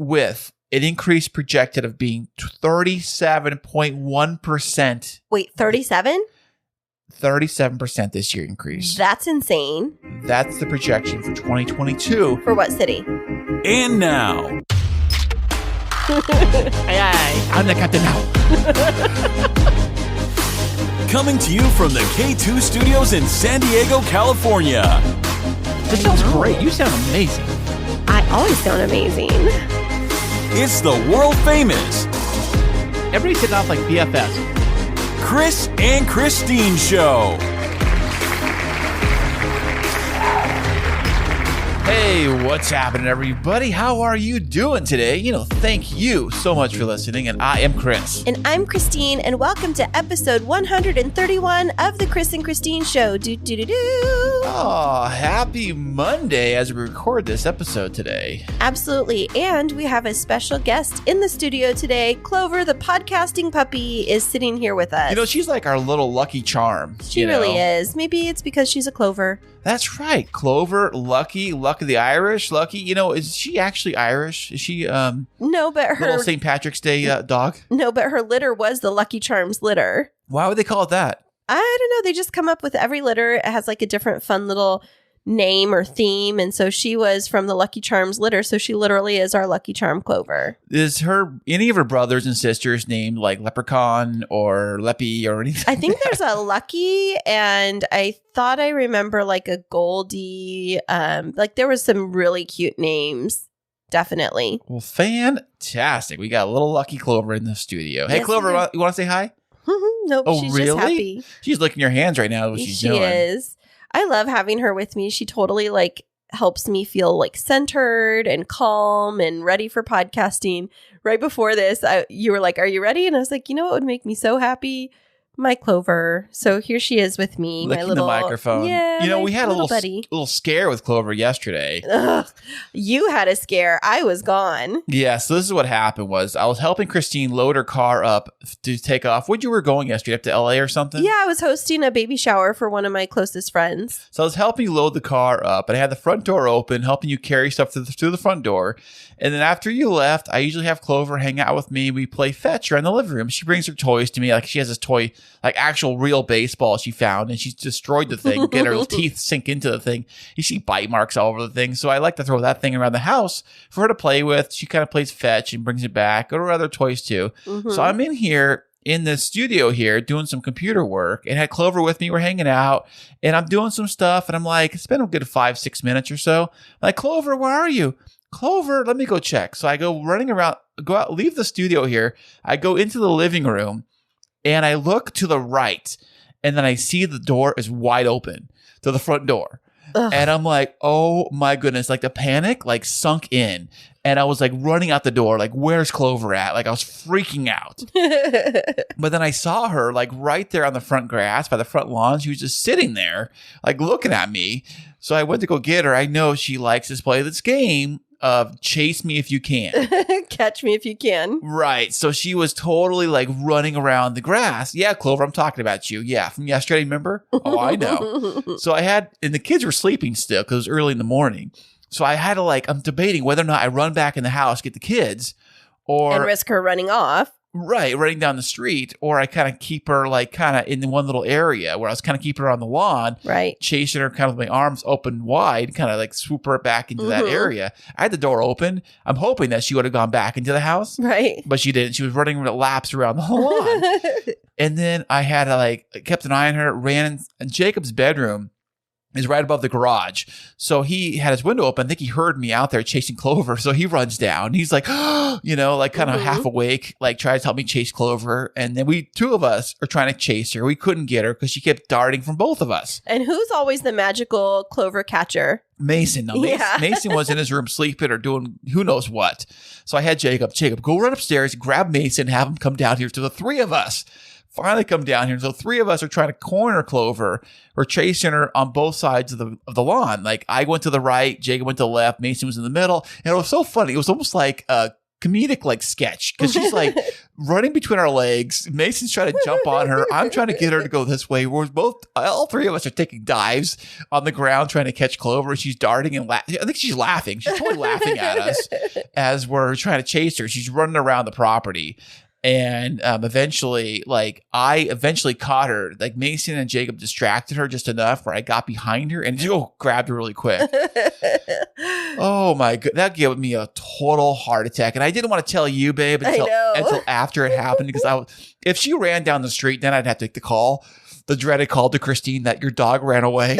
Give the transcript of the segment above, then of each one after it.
with an increase projected of being 37.1%. Wait, 37? 37% this year increase. That's insane. That's the projection for 2022. For what city? And now, I'm the captain now. coming to you from the K2 Studios in San Diego, California. This sounds great. You sound amazing. I always sound amazing. It's the world famous Everybody's hitting off like BFFs. Kris and Kristine Show. Hey, what's happening, everybody? How are you doing today? Thank you so much for listening, and I am Kris. And I'm Kristine, and welcome to episode 131 of the Kris and Kristine Show. Do-do-do-do. Oh, happy Monday as we record this episode today. Absolutely, and we have a special guest in the studio today. Clover, the podcasting puppy, is sitting here with us. She's like our little lucky charm. She really is. Maybe it's because she's a Clover. That's right. Clover, Lucky the Irish. Lucky, is she actually Irish? Is she no, but her little St. Patrick's Day dog? No, but her litter was the Lucky Charms litter. Why would they call it that? I don't know. They just come up with every litter. It has like a different fun little name or theme. And so she was from the Lucky Charms litter. So she literally is our Lucky Charm Clover. Is any of her brothers and sisters named like Leprechaun or Leppy or anything? I think there's a Lucky, and I thought I remember like a Goldie. Like there was some really cute names. Definitely. Well, fantastic. We got a little Lucky Clover in the studio. Hey, yes, Clover, you want to say hi? Nope, oh, she's really? just happy. She's licking your hands right now. What she's doing. She is. I love having her with me. She totally helps me feel centered and calm and ready for podcasting. Right before this, you were like, "Are you ready?" And I was like, "You know what would make me so happy? My Clover." So here she is with me, licking my little the microphone. Yeah, we had a buddy. little scare with Clover yesterday. Ugh, you had a scare. I was gone. Yeah, so this is what happened was I was helping Kristine load her car up to take off. Where'd you were going yesterday? Up to LA or something? Yeah, I was hosting a baby shower for one of my closest friends. So I was helping you load the car up, and I had the front door open, helping you carry stuff through the front door. And then after you left, I usually have Clover hang out with me. We play fetch around the living room. She brings her toys to me. Like she has this toy, like actual real baseball she found, and she's destroyed the thing. Get her teeth sink into the thing. You see bite marks all over the thing. So I like to throw that thing around the house for her to play with. She kind of plays fetch and brings it back, or other toys too. Mm-hmm. So I'm in here in the studio here doing some computer work, and had Clover with me. We're hanging out, and I'm doing some stuff, and I'm like, it's been a good 5-6 minutes or so. I'm like, Clover, where are you? Clover, let me go check. So I go running around, go out, leave the studio here. I go into the living room, and I look to the right, and then I see the door is wide open to the front door. Ugh. And I'm like, oh my goodness, the panic sunk in. And I was running out the door, where's Clover at? I was freaking out. But then I saw her right there on the front grass by the front lawn. She was just sitting there, looking at me. So I went to go get her. I know she likes to play this game of chase me if you can. Catch me if you can. Right. So she was totally running around the grass. Yeah, Clover, I'm talking about you. Yeah, from yesterday, remember? Oh, I know. So and the kids were sleeping still because it was early in the morning. So I had to I'm debating whether or not I run back in the house, get the kids, or and risk her running off. Right, running down the street, or I kind of keep her kind of in the one little area where I was kind of keeping her on the lawn, right, chasing her kind of with my arms open wide, kind of swoop her back into that area. I had the door open. I'm hoping that she would have gone back into the house, right, but she didn't. She was running laps around the whole lawn. And then I had to kept an eye on her, ran in Jacob's bedroom. Is right above the garage. So he had his window open. I think he heard me out there chasing Clover. So he runs down. He's like, kind of half awake, tries to help me chase Clover. And then two of us are trying to chase her. We couldn't get her because she kept darting from both of us. And who's always the magical Clover catcher? Mason. No, Mason was in his room sleeping or doing who knows what. So I had Jacob, go run upstairs, grab Mason, have him come down here to the three of us. Finally come down here. So three of us are trying to corner Clover. We're chasing her on both sides of the lawn. I went to the right, Jacob went to the left, Mason was in the middle. And it was so funny. It was almost like comedic like sketch because she's like running between our legs. Mason's trying to jump on her. I'm trying to get her to go this way. All three of us are taking dives on the ground trying to catch Clover. She's darting and I think she's laughing. She's totally laughing at us as we're trying to chase her. She's running around the property. And eventually, I caught her. Like Mason and Jacob distracted her just enough where I got behind her and grabbed her really quick. Oh my god, that gave me a total heart attack. And I didn't want to tell you, babe, until after it happened because if she ran down the street, then I'd have to take the dreaded call to Kristine that your dog ran away.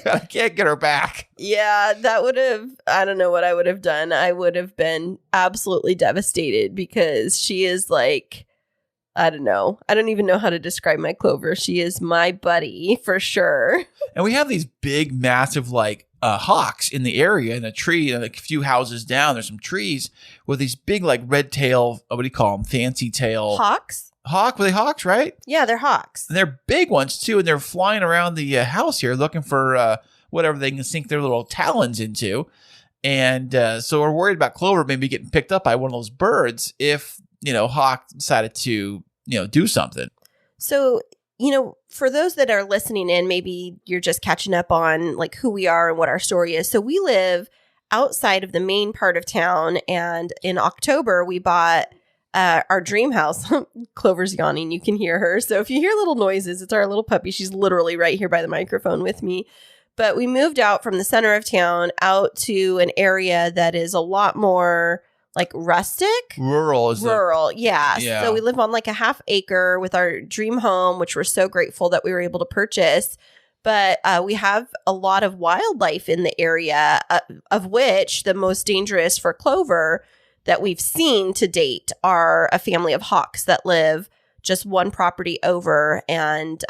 I can't get her back. Yeah, that would have, I don't know what I would have done. I would have been absolutely devastated because she is like, I don't know. I don't even know how to describe my Clover. She is my buddy for sure. And we have these big, massive, hawks in the area in a tree, and a few houses down. There's some trees with these big, red tail, what do you call them? Fancy tail. Hawks? Were they hawks, right? Yeah, they're hawks. And they're big ones, too, and they're flying around the house here looking for whatever they can sink their little talons into. And so we're worried about Clover maybe getting picked up by one of those birds if, Hawk decided to, do something. So, for those that are listening in, maybe you're just catching up on, who we are and what our story is. So we live outside of the main part of town, and in October, we bought our dream house. Clover's yawning. You can hear her. So if you hear little noises, it's our little puppy. She's literally right here by the microphone with me. But we moved out from the center of town out to an area that is a lot more rustic. Rural. Yeah. So we live on a half acre with our dream home, which we're so grateful that we were able to purchase. But we have a lot of wildlife in the area, of which the most dangerous for Clover that we've seen to date are a family of hawks that live just one property over, and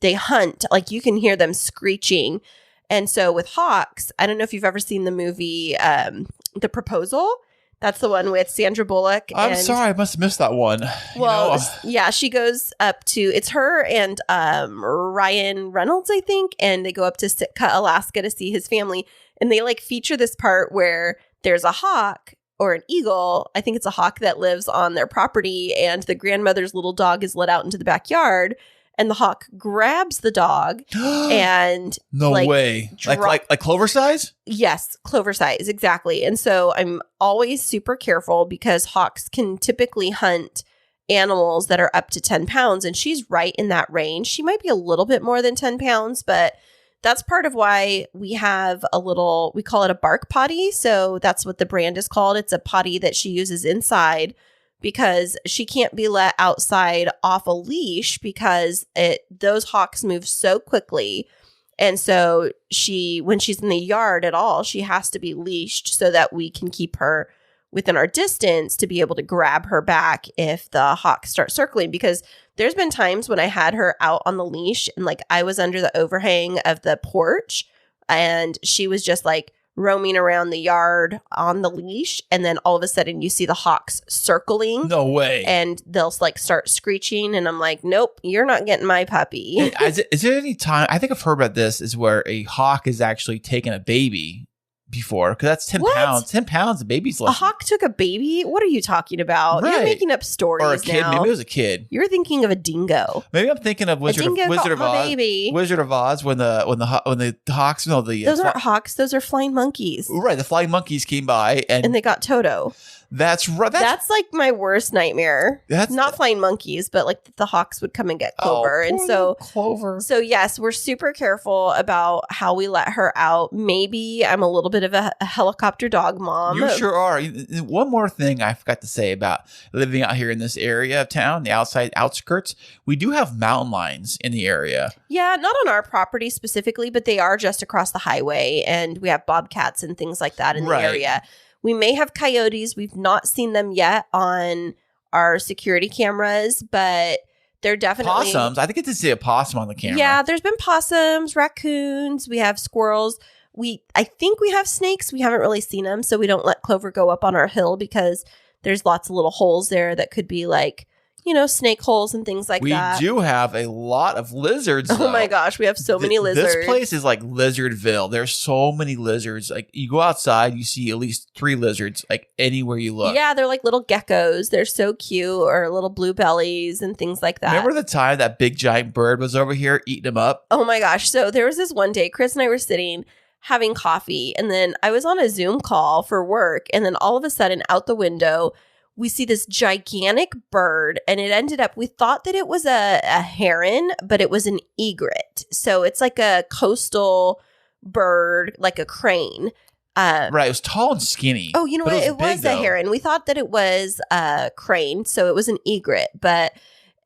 they hunt. You can hear them screeching. And so with hawks, I don't know if you've ever seen the movie The Proposal. That's the one with Sandra Bullock. I'm sorry, I must have missed that one. Well, yeah, she goes up to, it's her and Ryan Reynolds, I think, and they go up to Sitka, Alaska to see his family. And they feature this part where there's a hawk or an eagle. I think it's a hawk that lives on their property, and the grandmother's little dog is let out into the backyard, and the hawk grabs the dog and no way. Like Clover size? Yes, Clover size, exactly. And so I'm always super careful because hawks can typically hunt animals that are up to 10 pounds, and she's right in that range. She might be a little bit more than 10 pounds, but that's part of why we have we call it a bark potty. So that's what the brand is called. It's a potty that she uses inside because she can't be let outside off a leash because those hawks move so quickly. And so when she's in the yard at all, she has to be leashed so that we can keep her within our distance to be able to grab her back if the hawks start circling, because there's been times when I had her out on the leash and I was under the overhang of the porch and she was just roaming around the yard on the leash. And then all of a sudden you see the hawks circling. No way. And they'll start screeching. And I'm like, nope, you're not getting my puppy. Is there any time, I think I've heard about this, is where a hawk is actually taking a baby before, because that's 10 pounds. 10 pounds, the baby's less. A hawk took a baby? What are you talking about? Right. You're making up stories or a kid. now. Maybe it was a kid. You're thinking of a dingo. Maybe I'm thinking of Wizard of Oz. Baby. Wizard of Oz when the hawks. No, those aren't hawks. Those are flying monkeys. Right, the flying monkeys came by and they got Toto. That's right. That's my worst nightmare. That's not flying monkeys, but the hawks would come and get Clover. And so Clover. So yes, we're super careful about how we let her out. Maybe I'm a little bit of a helicopter dog mom. You sure are. One more thing I forgot to say about living out here in this area of town, the outside outskirts, we do have mountain lions in the area. Yeah, not on our property specifically, but they are just across the highway, and we have bobcats and things like that in the area. We may have coyotes. We've not seen them yet on our security cameras, but they're definitely... Possums. I think I did see a possum on the camera. Yeah, there's been possums, raccoons. We have squirrels. I think we have snakes. We haven't really seen them, so we don't let Clover go up on our hill because there's lots of little holes there that could be snake holes and things like We that. do have a lot of lizards. Oh though. my gosh, we have so many lizards. This place is like Lizardville. There's so many lizards. Like you go outside, you see at least 3 lizards, like anywhere you look. Yeah, they're like little geckos. They're so cute, or little blue bellies and things like that. Remember the time that big giant bird was over here eating them up? Oh my gosh. So there was this one day, Kris and I were sitting having coffee, and then I was on a Zoom call for work, and then all of a sudden out the window, we see this gigantic bird, and it ended up, we thought that it was a heron, but it was an egret. So it's like a coastal bird, like a crane. Right. It was tall and skinny. Oh, you know what? It was a though. heron. We thought that it was a crane, so it was an egret. But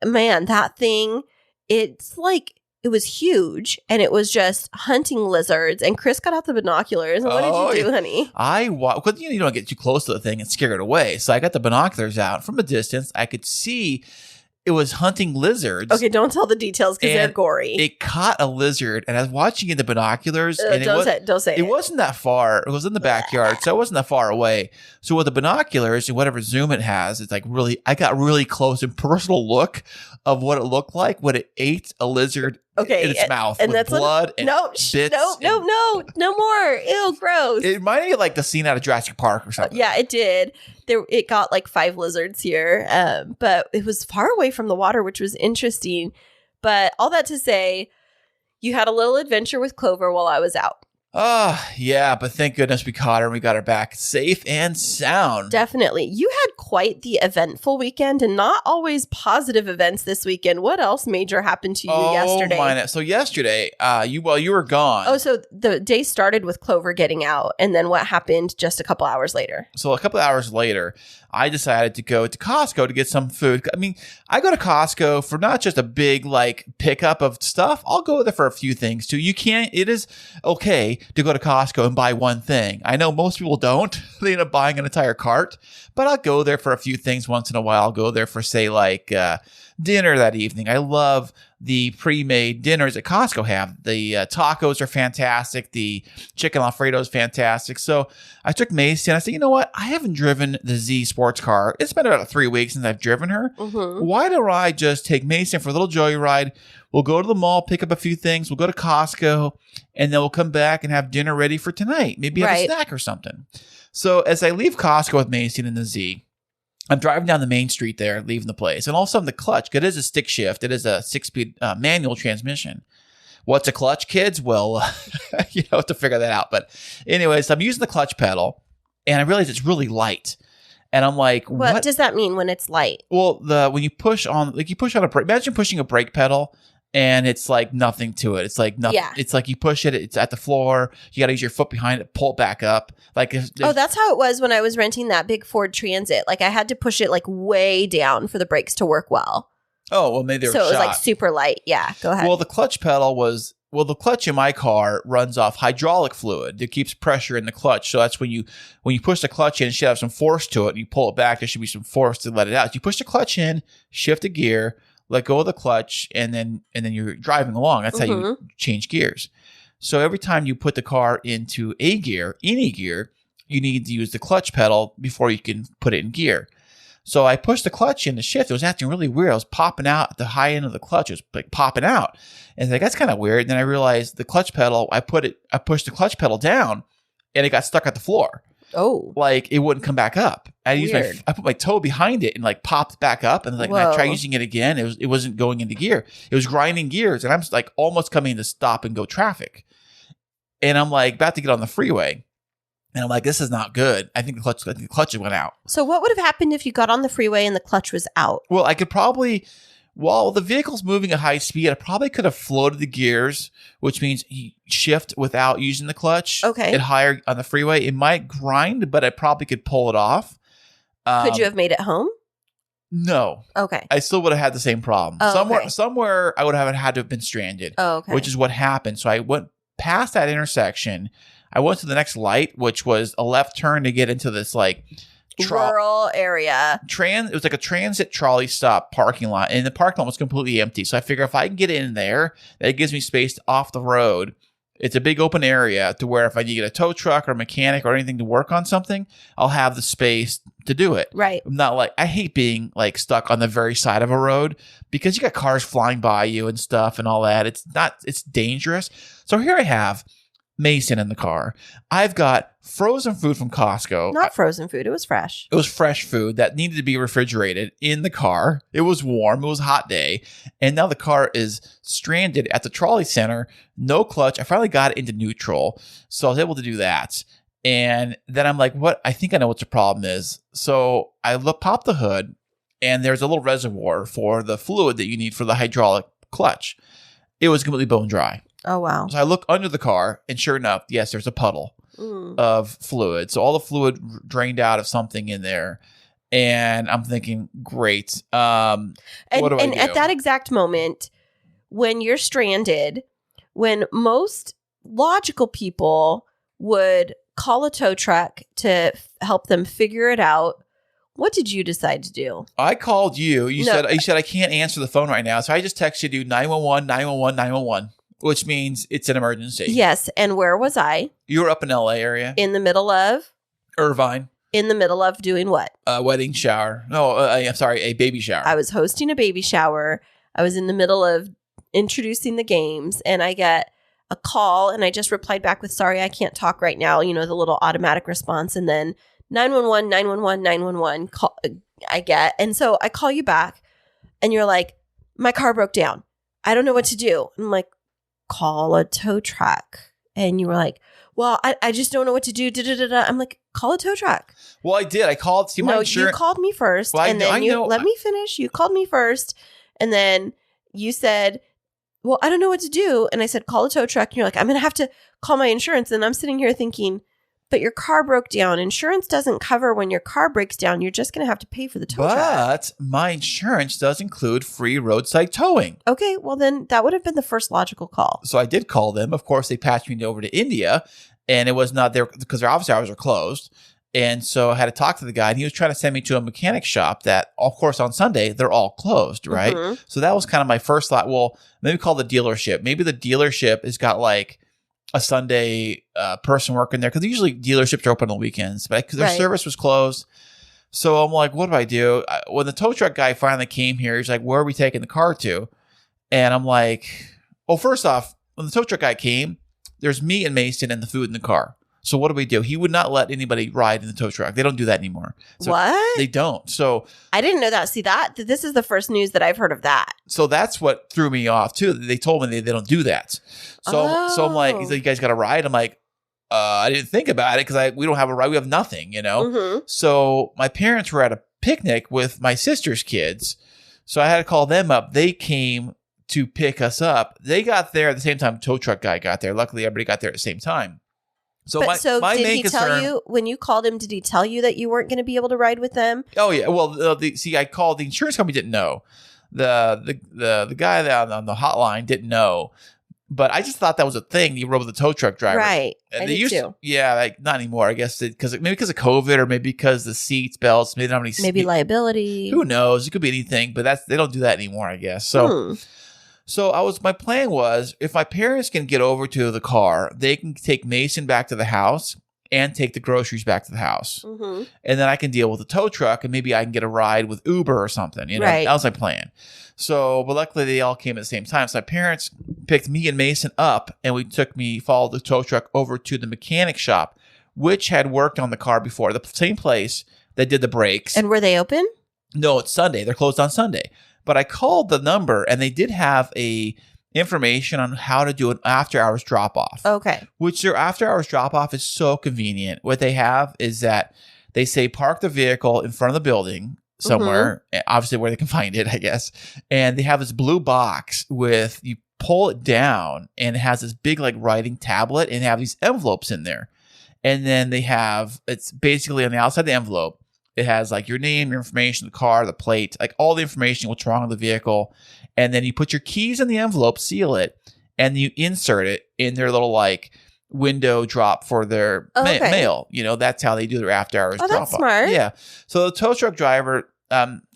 man, that thing, it's like, it was huge, and it was just hunting lizards. And Kris got out the binoculars. And what did you do, honey? Because you don't get too close to the thing and scare it away. So I got the binoculars out. From a distance, I could see it was hunting lizards. Okay, don't tell the details because they're gory. It caught a lizard, and I was watching it in the binoculars. And don't say it. It wasn't that far. It was in the backyard, so it wasn't that far away. So with the binoculars and whatever zoom it has, it's like really, I got really close and personal look of what it looked like when it ate a lizard in its mouth and with that's blood and bits. No more. Ew, gross. It reminded me of like the scene out of Jurassic Park or something. Yeah, it did. It got like 5 lizards here, but it was far away from the water, which was interesting. But all that to say, you had a little adventure with Clover while I was out. Oh, yeah, but thank goodness we caught her and we got her back safe and sound. Definitely. You had quite the eventful weekend, and not always positive events this weekend. What else major happened to you yesterday? So yesterday, you were gone. Oh, so the day started with Clover getting out, and then what happened just a couple hours later? So a couple of hours later, I decided to go to Costco to get some food. I mean, I go to Costco for not just a big like pickup of stuff. I'll go there for a few things too. It is okay to go to Costco and buy one thing. I know most people don't. They end up buying an entire cart, but I'll go there for a few things once in a while. I'll go there for say like dinner that evening. I love the pre-made dinners that Costco have. The tacos are fantastic. The chicken Alfredo is fantastic. So I took Macy and I said, you know what? I haven't driven the Z sports car. It's been about 3 weeks since I've driven her. Mm-hmm. Why don't I just take Mason for a little joyride? We'll go to the mall, pick up a few things. We'll go to Costco, and then we'll come back and have dinner ready for tonight. Maybe have a snack or something. So as I leave Costco with Mason and the Z, I'm driving down the main street there, leaving the place. And all of a sudden the clutch, it is a stick shift. It is a 6-speed manual transmission. What's a clutch, kids? Well, you have to figure that out. But anyways, I'm using the clutch pedal and I realize it's really light. And I'm like, what does that mean when it's light? Well, when you push on a brake, imagine pushing a brake pedal and it's like nothing to it. It's like nothing. Yeah. It's like you push it, it's at the floor. You got to use your foot behind it, pull it back up. Like, that's how it was when I was renting that big Ford Transit. Like I had to push it like way down for the brakes to work well. Oh, well, maybe they were so it was like super light. Yeah, go ahead. Well, the clutch in my car runs off hydraulic fluid. It keeps pressure in the clutch. So that's when you push the clutch in, it should have some force to it. And you pull it back, there should be some force to let it out. So you push the clutch in, shift a gear, let go of the clutch, and then you're driving along. That's how you change gears. So every time you put the car into any gear, you need to use the clutch pedal before you can put it in gear. So I pushed the clutch in to shift. It was acting really weird. I was popping out at the high end of the clutch. It was like popping out. And like, that's kind of weird. And then I realized the clutch pedal, I pushed the clutch pedal down and it got stuck at the floor. Oh. Like it wouldn't come back up. I put my toe behind it and like popped back up. And like when I tried using it again, it wasn't going into gear. It was grinding gears. And I'm like almost coming to stop and go traffic. And I'm like about to get on the freeway. And I'm like, this is not good. I think the clutch went out. So what would have happened if you got on the freeway and the clutch was out? Well, I could probably, while the vehicle's moving at high speed, I probably could have floated the gears, which means you shift without using the clutch. Okay. At higher on the freeway. It might grind, but I probably could pull it off. Could you have made it home? No. Okay. I still would have had the same problem. Somewhere I would have had to have been stranded. Oh, okay. Which is what happened. So I went past that intersection. I went to the next light, which was a left turn to get into this like rural area. It was like a transit trolley stop parking lot, and the parking lot was completely empty. So I figure if I can get in there, that gives me space off the road. It's a big open area to where if I need to get a tow truck or a mechanic or anything to work on something, I'll have the space to do it. Right. I'm not like, I hate being like stuck on the very side of a road because you got cars flying by you and stuff and all that. It's dangerous. So here I have Mason in the car. I've got frozen food from Costco. Not frozen food. It was fresh. It was fresh food that needed to be refrigerated in the car. It was warm. It was a hot day. And now the car is stranded at the trolley center. No clutch. I finally got it into neutral. So I was able to do that. And then I'm like, what? I think I know what the problem is. So I pop the hood, and there's a little reservoir for the fluid that you need for the hydraulic clutch. It was completely bone dry. Oh, wow. So I look under the car, and sure enough, yes, there's a puddle of fluid. So all the fluid drained out of something in there. And I'm thinking, great. What do I do? At that exact moment, when you're stranded, when most logical people would call a tow truck to help them figure it out, what did you decide to do? I called you. You said I can't answer the phone right now. So I just texted you 911, 911, 911, which means it's an emergency. Yes. And where was I? You were up in LA area. In the middle of? Irvine. In the middle of doing what? A wedding shower. No, I'm sorry, a baby shower. I was hosting a baby shower. I was in the middle of introducing the games, and I get a call, and I just replied back with, sorry, I can't talk right now. You know, the little automatic response, and then 911, 911, 911 call, I get. And so I call you back, and you're like, my car broke down. I don't know what to do. I'm like, call a tow truck. And you were like, well, I just don't know what to do. Da-da-da-da. I'm like, call a tow truck. Well, I did. I called. See, my insurance. You called me first. Well, and then let me finish. You called me first. And then you said, well, I don't know what to do. And I said, call a tow truck. And you're like, I'm going to have to call my insurance. And I'm sitting here thinking, but your car broke down. Insurance doesn't cover when your car breaks down. You're just going to have to pay for the tow truck. But my insurance does include free roadside towing. Okay, well then that would have been the first logical call. So I did call them. Of course, they patched me over to India, and it was not there because their office hours are closed. And so I had to talk to the guy, and he was trying to send me to a mechanic shop that, of course, on Sunday, they're all closed, right? Mm-hmm. So that was kind of my first thought. Well, maybe call the dealership. Maybe the dealership has got like a Sunday person working there, because usually dealerships are open on the weekends, but because their service was closed. So I'm like, what do I do? When the tow truck guy finally came here, he's like, where are we taking the car to? And I'm like, well, first off, when the tow truck guy came, there's me and Mason and the food in the car. So what do? He would not let anybody ride in the tow truck. They don't do that anymore. So what? They don't. So I didn't know that. See, this is the first news that I've heard of that. So that's what threw me off too. They told me they don't do that. So I'm like, he's like, you guys got a ride? I'm like, I didn't think about it because we don't have a ride. We have nothing, you know? Mm-hmm. So my parents were at a picnic with my sister's kids. So I had to call them up. They came to pick us up. They got there at the same time tow truck guy got there. Luckily, everybody got there at the same time. So did he tell you, when you called him, did he tell you that you weren't going to be able to ride with them? Oh, yeah. Well, I called the insurance company, didn't know. The guy that on the hotline didn't know. But I just thought that was a thing. You rode with the tow truck driver. Right. And they used to. Yeah, like not anymore. I guess maybe because of COVID, or maybe because the seats, belts, maybe not many. Maybe liability. Who knows? It could be anything, but they don't do that anymore, I guess. So. So my plan was, if my parents can get over to the car, they can take Mason back to the house and take the groceries back to the house. Mm-hmm. And then I can deal with the tow truck, and maybe I can get a ride with Uber or something. You know, That was my plan. So, but luckily they all came at the same time. So my parents picked me and Mason up, and followed the tow truck over to the mechanic shop, which had worked on the car before, the same place that did the brakes. And were they open? No, it's Sunday. They're closed on Sunday. But I called the number, and they did have information on how to do an after-hours drop-off. Okay. Which their after-hours drop-off is so convenient. What they have is that they say park the vehicle in front of the building somewhere, obviously where they can find it, I guess. And they have this blue box you pull it down, and it has this big like writing tablet, and they have these envelopes in there. And then it's basically on the outside of the envelope, it has like your name, your information, the car, the plate, like all the information, what's wrong with the vehicle. And then you put your keys in the envelope, seal it, and you insert it in their little like window drop for their mail. You know, that's how they do their after hours drop off. That's smart. Yeah. So the tow truck driver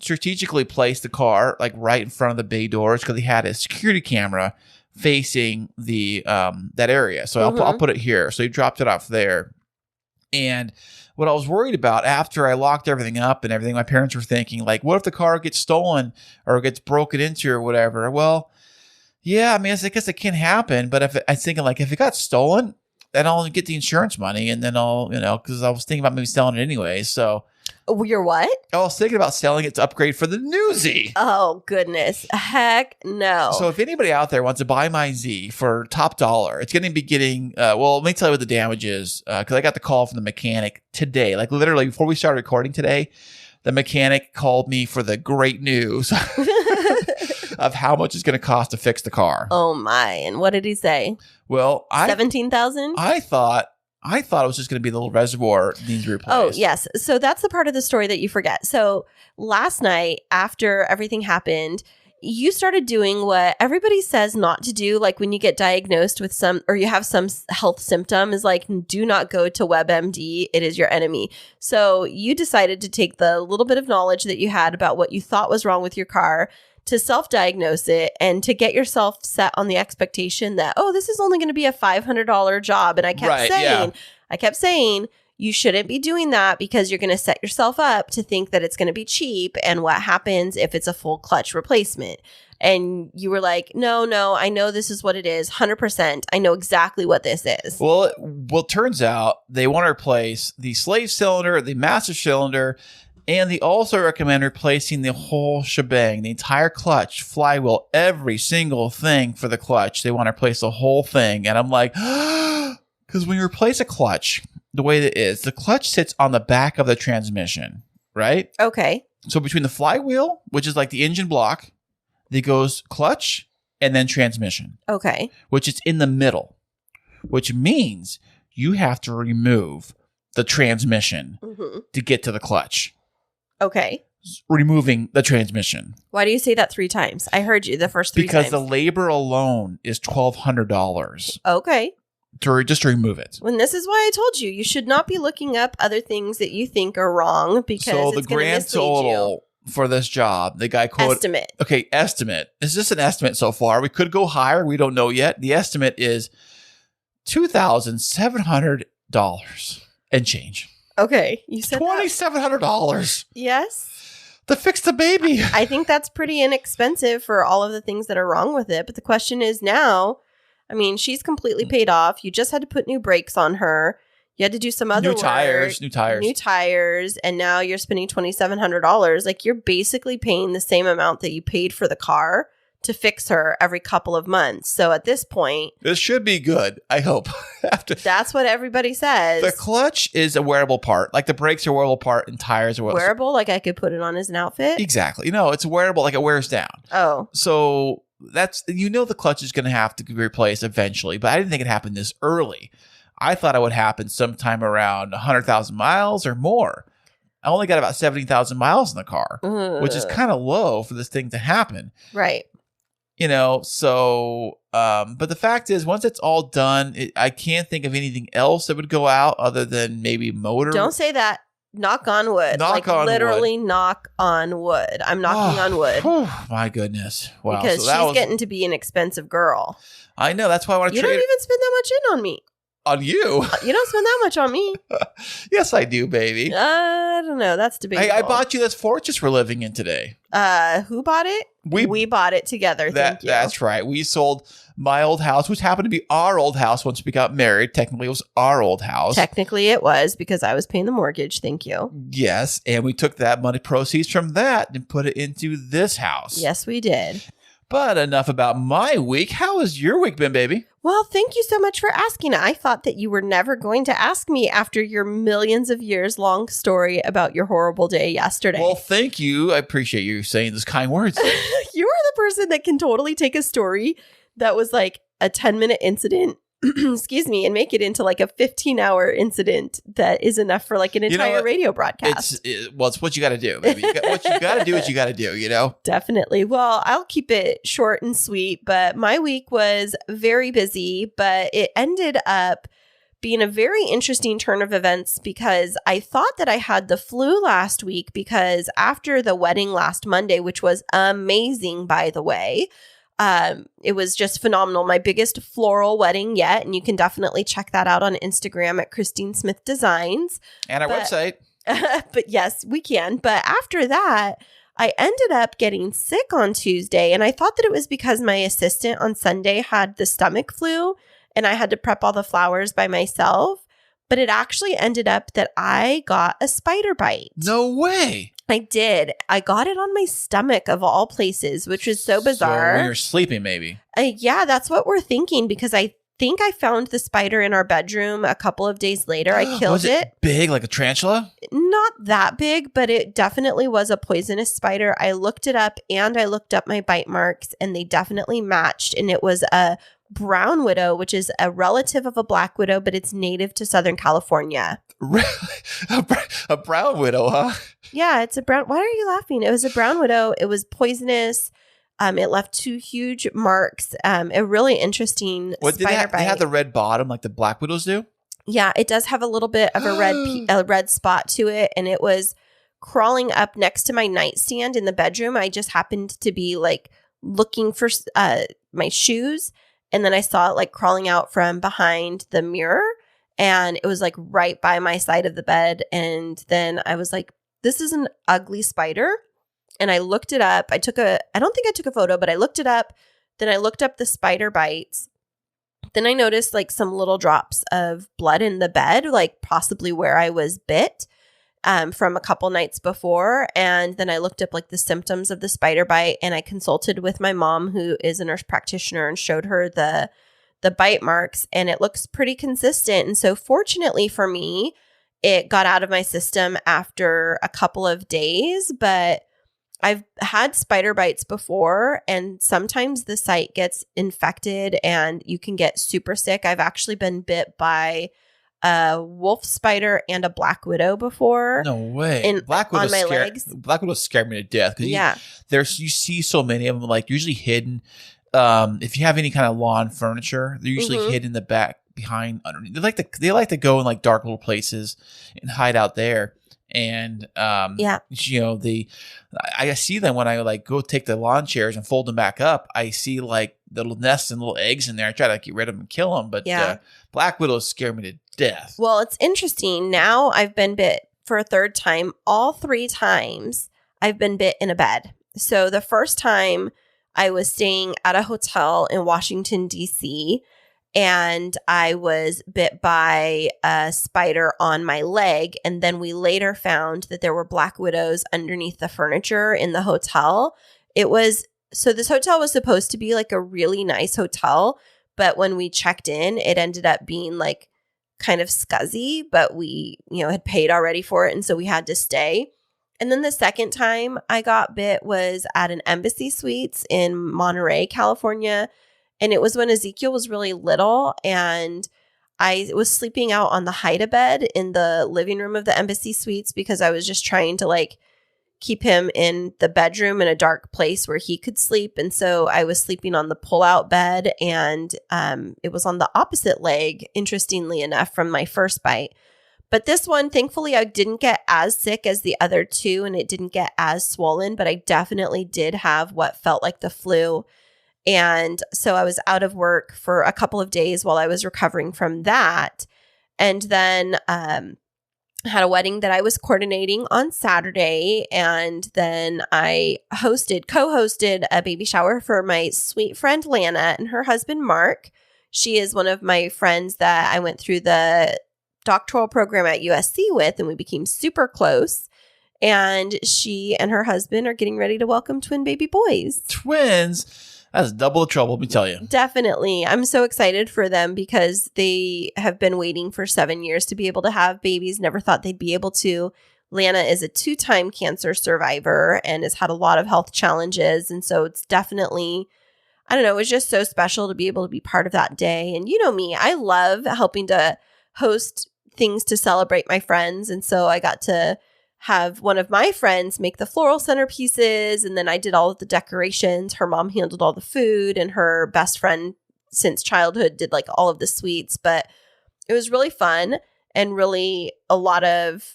strategically placed the car like right in front of the bay doors, because he had a security camera facing the that area. So I'll put it here. So he dropped it off there. And what I was worried about after I locked everything up and everything, my parents were thinking, like, what if the car gets stolen or gets broken into or whatever? Well, yeah, I mean, I guess it can happen. But I was thinking, like, if it got stolen, then I'll get the insurance money, and then I'll, because I was thinking about maybe selling it anyway. So You're what? I was thinking about selling it to upgrade for the new Z. Oh, goodness. Heck no. So if anybody out there wants to buy my Z for top dollar, it's going to be getting, well, let me tell you what the damage is, because I got the call from the mechanic today. Like literally before we started recording today, the mechanic called me for the great news of how much it's going to cost to fix the car. Oh my. And what did he say? Well, 17,000? I thought it was just going to be the little reservoir that needs replaced. Oh, yes. So that's the part of the story that you forget. So last night, after everything happened, you started doing what everybody says not to do. Like when you get diagnosed with or you have some health symptom, is like, do not go to WebMD. It is your enemy. So you decided to take the little bit of knowledge that you had about what you thought was wrong with your car to self-diagnose it and to get yourself set on the expectation that, oh, this is only going to be a $500 job. And I kept saying, you shouldn't be doing that because you're going to set yourself up to think that it's going to be cheap. And what happens if it's a full clutch replacement? And you were like, no, I know this is what it is. 100%. I know exactly what this is. Well, it turns out they want to replace the slave cylinder, the master cylinder, and they also recommend replacing the whole shebang, the entire clutch, flywheel, every single thing for the clutch. They want to replace the whole thing. And I'm like, because when you replace a clutch, the way that it is, the clutch sits on the back of the transmission, right? Okay. So between the flywheel, which is like the engine block, that goes clutch and then transmission. Okay. Which is in the middle, which means you have to remove the transmission to get to the clutch. Okay. Removing the transmission. Why do you say that 3 times? I heard you the first 3 times. Because the labor alone is $1,200. Okay. Just to remove it. When this is why I told you should not be looking up other things that you think are wrong because so it's the grand total for this job, the guy quoted estimate. Okay, estimate. Is this an estimate so far? We could go higher. We don't know yet. The estimate is $2,700 and change. Okay, you said $2,700. Yes. To fix the baby. I think that's pretty inexpensive for all of the things that are wrong with it. But the question is now, I mean, she's completely paid off. You just had to put new brakes on her. You had to do some other New tires. And now you're spending $2,700. Like you're basically paying the same amount that you paid for the car to fix her every couple of months. So at this point, this should be good. I hope. That's what everybody says. The clutch is a wearable part. Like the brakes are a wearable part and tires are wearable. Like I could put it on as an outfit. Exactly. No, it's wearable. Like it wears down. Oh, so that's, the clutch is going to have to be replaced eventually, but I didn't think it happened this early. I thought it would happen sometime around 100,000 miles or more. I only got about 70,000 miles in the car, which is kind of low for this thing to happen. Right. But the fact is, once it's all done, I can't think of anything else that would go out other than maybe motor. Don't say that. Knock on wood. Knock on wood. I'm knocking on wood. My goodness. Wow. Because she's getting to be an expensive girl. I know. That's why I want to trade. You don't even spend that much in on me. On you? You don't spend that much on me. Yes, I do, baby. I don't know. That's debatable. I bought you this fortress we're living in today. Who bought it? We bought it together. Thank you. That's right. We sold my old house, which happened to be our old house once we got married. Technically, it was our old house. Technically, it was because I was paying the mortgage. Thank you. Yes. And we took that money proceeds from that and put it into this house. Yes, we did. But enough about my week. How has your week been, baby? Well, thank you so much for asking. I thought that you were never going to ask me after your millions of years long story about your horrible day yesterday. Well, thank you. I appreciate you saying those kind words. You're the person that can totally take a story that was like a 10-minute incident, excuse me, and make it into like a 15-hour incident that is enough for like an entire radio broadcast. It's what you got to do, baby. What you got to do is you got to do, Definitely. Well, I'll keep it short and sweet, but my week was very busy, but it ended up being a very interesting turn of events because I thought that I had the flu last week because after the wedding last Monday, which was amazing, by the way, It was just phenomenal. My biggest floral wedding yet. And you can definitely check that out on Instagram at Kristine Smith Designs. And our website. But yes, we can. But after that, I ended up getting sick on Tuesday. And I thought that it was because my assistant on Sunday had the stomach flu and I had to prep all the flowers by myself. But it actually ended up that I got a spider bite. No way. I did. I got it on my stomach of all places, which is so bizarre. So when you're sleeping, maybe. Yeah, that's what we're thinking because I think I found the spider in our bedroom a couple of days later. I killed Was it big, like a tarantula? Not that big, but it definitely was a poisonous spider. I looked it up and I looked up my bite marks and they definitely matched. And it was a brown widow, which is a relative of a black widow, but it's native to Southern California. A brown widow, huh? Yeah, it's a brown. Why are you laughing? It was a brown widow. It was poisonous. It left 2 huge marks. A really interesting spider bite. They have the red bottom like the black widows do? Yeah, it does have a little bit of a red spot to it. And it was crawling up next to my nightstand in the bedroom. I just happened to be like looking for my shoes. And then I saw it like crawling out from behind the mirror. And it was like right by my side of the bed. And then I was like, this is an ugly spider. And I looked it up. I don't think I took a photo, but I looked it up. Then I looked up the spider bites. Then I noticed like some little drops of blood in the bed, like possibly where I was bit from a couple nights before. And then I looked up like the symptoms of the spider bite and I consulted with my mom, who is a nurse practitioner, and showed her the bite marks, and it looks pretty consistent. And so fortunately for me, it got out of my system after a couple of days, but I've had spider bites before, and sometimes the site gets infected and you can get super sick. I've actually been bit by a wolf spider and a black widow before. No way. Black widows on my legs. Black widows scare me to death. Yeah. You see so many of them, like usually hidden. If you have any kind of lawn furniture, they're usually hidden in the back, behind, underneath. They like to go in like dark little places and hide out there. And I see them when I like go take the lawn chairs and fold them back up. I see like little nests and little eggs in there. I try to get rid of them and kill them, but black widows scare me to death. Well, it's interesting. Now I've been bit for a third time. All 3 times I've been bit in a bed. So the first time I was staying at a hotel in Washington, D.C., and I was bit by a spider on my leg. And then we later found that there were black widows underneath the furniture in the hotel. So this hotel was supposed to be like a really nice hotel, but when we checked in, it ended up being like kind of scuzzy, but we, had paid already for it. And so we had to stay. And then the second time I got bit was at an Embassy Suites in Monterey, California. And it was when Ezekiel was really little, and I was sleeping out on the hide-a-bed in the living room of the Embassy Suites because I was just trying to like keep him in the bedroom in a dark place where he could sleep. And so I was sleeping on the pull-out bed, and it was on the opposite leg, interestingly enough, from my first bite. But this one, thankfully, I didn't get as sick as the other 2, and it didn't get as swollen, but I definitely did have what felt like the flu. And so I was out of work for a couple of days while I was recovering from that. And then had a wedding that I was coordinating on Saturday. And then I co-hosted a baby shower for my sweet friend Lana and her husband Mark. She is one of my friends that I went through the doctoral program at USC with, and we became super close. And she and her husband are getting ready to welcome twin baby boys. Twins? That's double the trouble, let me tell you. Definitely. I'm so excited for them because they have been waiting for 7 years to be able to have babies. Never thought they'd be able to. Lana is a 2-time cancer survivor and has had a lot of health challenges. And so it's definitely, it was just so special to be able to be part of that day. And you know me, I love helping to host things to celebrate my friends. And so I got to have one of my friends make the floral centerpieces, and then I did all of the decorations. Her mom handled all the food, and her best friend since childhood did like all of the sweets. But it was really fun and really a lot of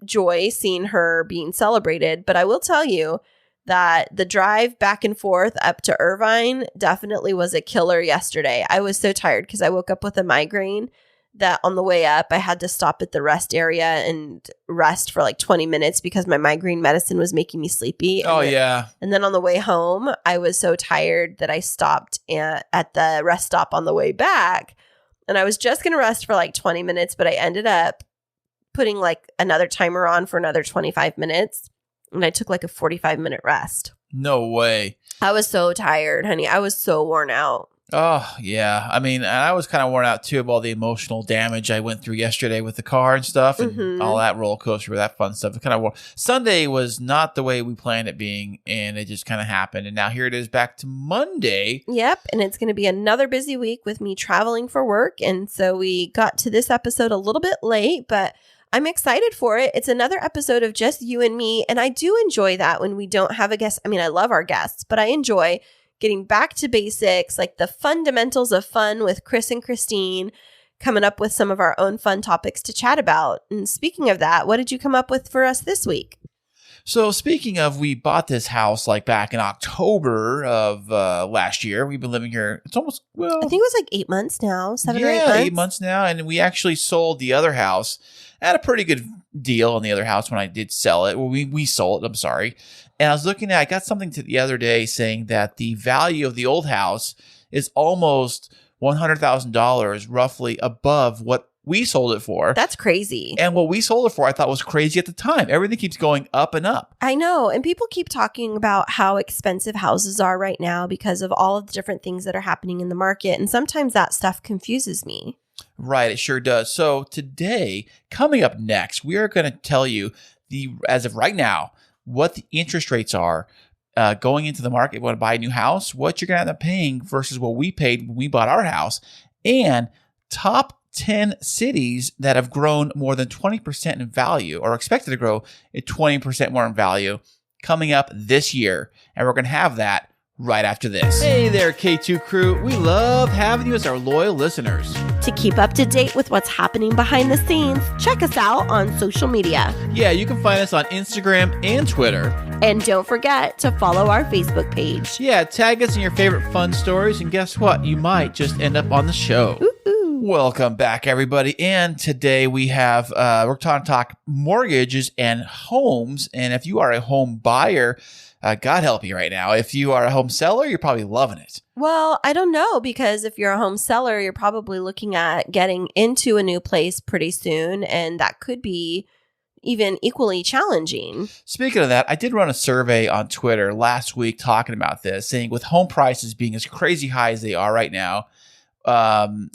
joy seeing her being celebrated. But I will tell you that the drive back and forth up to Irvine definitely was a killer yesterday. I was so tired because I woke up with a migraine that on the way up, I had to stop at the rest area and rest for like 20 minutes because my migraine medicine was making me sleepy. And then on the way home, I was so tired that I stopped at the rest stop on the way back. And I was just going to rest for like 20 minutes, but I ended up putting like another timer on for another 25 minutes. And I took like a 45-minute rest. No way. I was so tired, honey. I was so worn out. Oh, yeah. I mean, and I was kind of worn out, too, of all the emotional damage I went through yesterday with the car and stuff and all that roller coaster, that fun stuff. It kind of Sunday was not the way we planned it being, and it just kind of happened. And now here it is back to Monday. Yep. And it's going to be another busy week with me traveling for work. And so we got to this episode a little bit late, but I'm excited for it. It's another episode of just you and me. And I do enjoy that when we don't have a guest. I mean, I love our guests, but I enjoy getting back to basics, like the fundamentals of fun with Kris and Kristine, coming up with some of our own fun topics to chat about. And speaking of that, what did you come up with for us this week? So speaking of, we bought this house like back in October of last year. We've been living here. It's almost, I think it was like 8 months now, 7 or 8 months. 8 months now. And we actually sold the other house at a pretty good deal on the other house when I did sell it. Well, we sold it. I'm sorry. And I was looking at, I got something to the other day saying that the value of the old house is almost $100,000 roughly above what we sold it for. That's crazy. And what we sold it for, I thought was crazy at the time. Everything keeps going up and up. I know. And people keep talking about how expensive houses are right now because of all of the different things that are happening in the market. And sometimes that stuff confuses me. Right. It sure does. So today, coming up next, we are going to tell you as of right now, what the interest rates are going into the market. You want to buy a new house, what you're going to end up paying versus what we paid when we bought our house, and top 10 cities that have grown more than 20% in value or expected to grow at 20% more in value coming up this year. And we're going to have that right after this. Hey there, K2 crew. We love having you as our loyal listeners. To keep up to date with what's happening behind the scenes, check us out on social media. Yeah, you can find us on Instagram and Twitter. And don't forget to follow our Facebook page. Yeah, tag us in your favorite fun stories, and guess what? You might just end up on the show. Ooh. Welcome back, everybody. And today we have, we're going to talk mortgages and homes. And if you are a home buyer, God help you right now. If you are a home seller, you're probably loving it. Well, I don't know, because if you're a home seller, you're probably looking at getting into a new place pretty soon, and that could be even equally challenging. Speaking of that, I did run a survey on Twitter last week talking about this, saying with home prices being as crazy high as they are right now,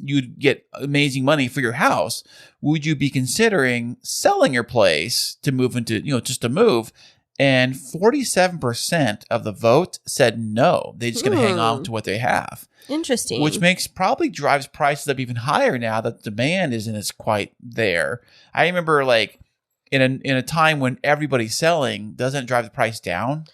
you'd get amazing money for your house. Would you be considering selling your place to move into, just to move? And 47% of the vote said no. They're just going to hang on to what they have. Interesting. Which probably drives prices up even higher now that the demand isn't as quite there. I remember like in a time when everybody's selling, doesn't it drive the price down?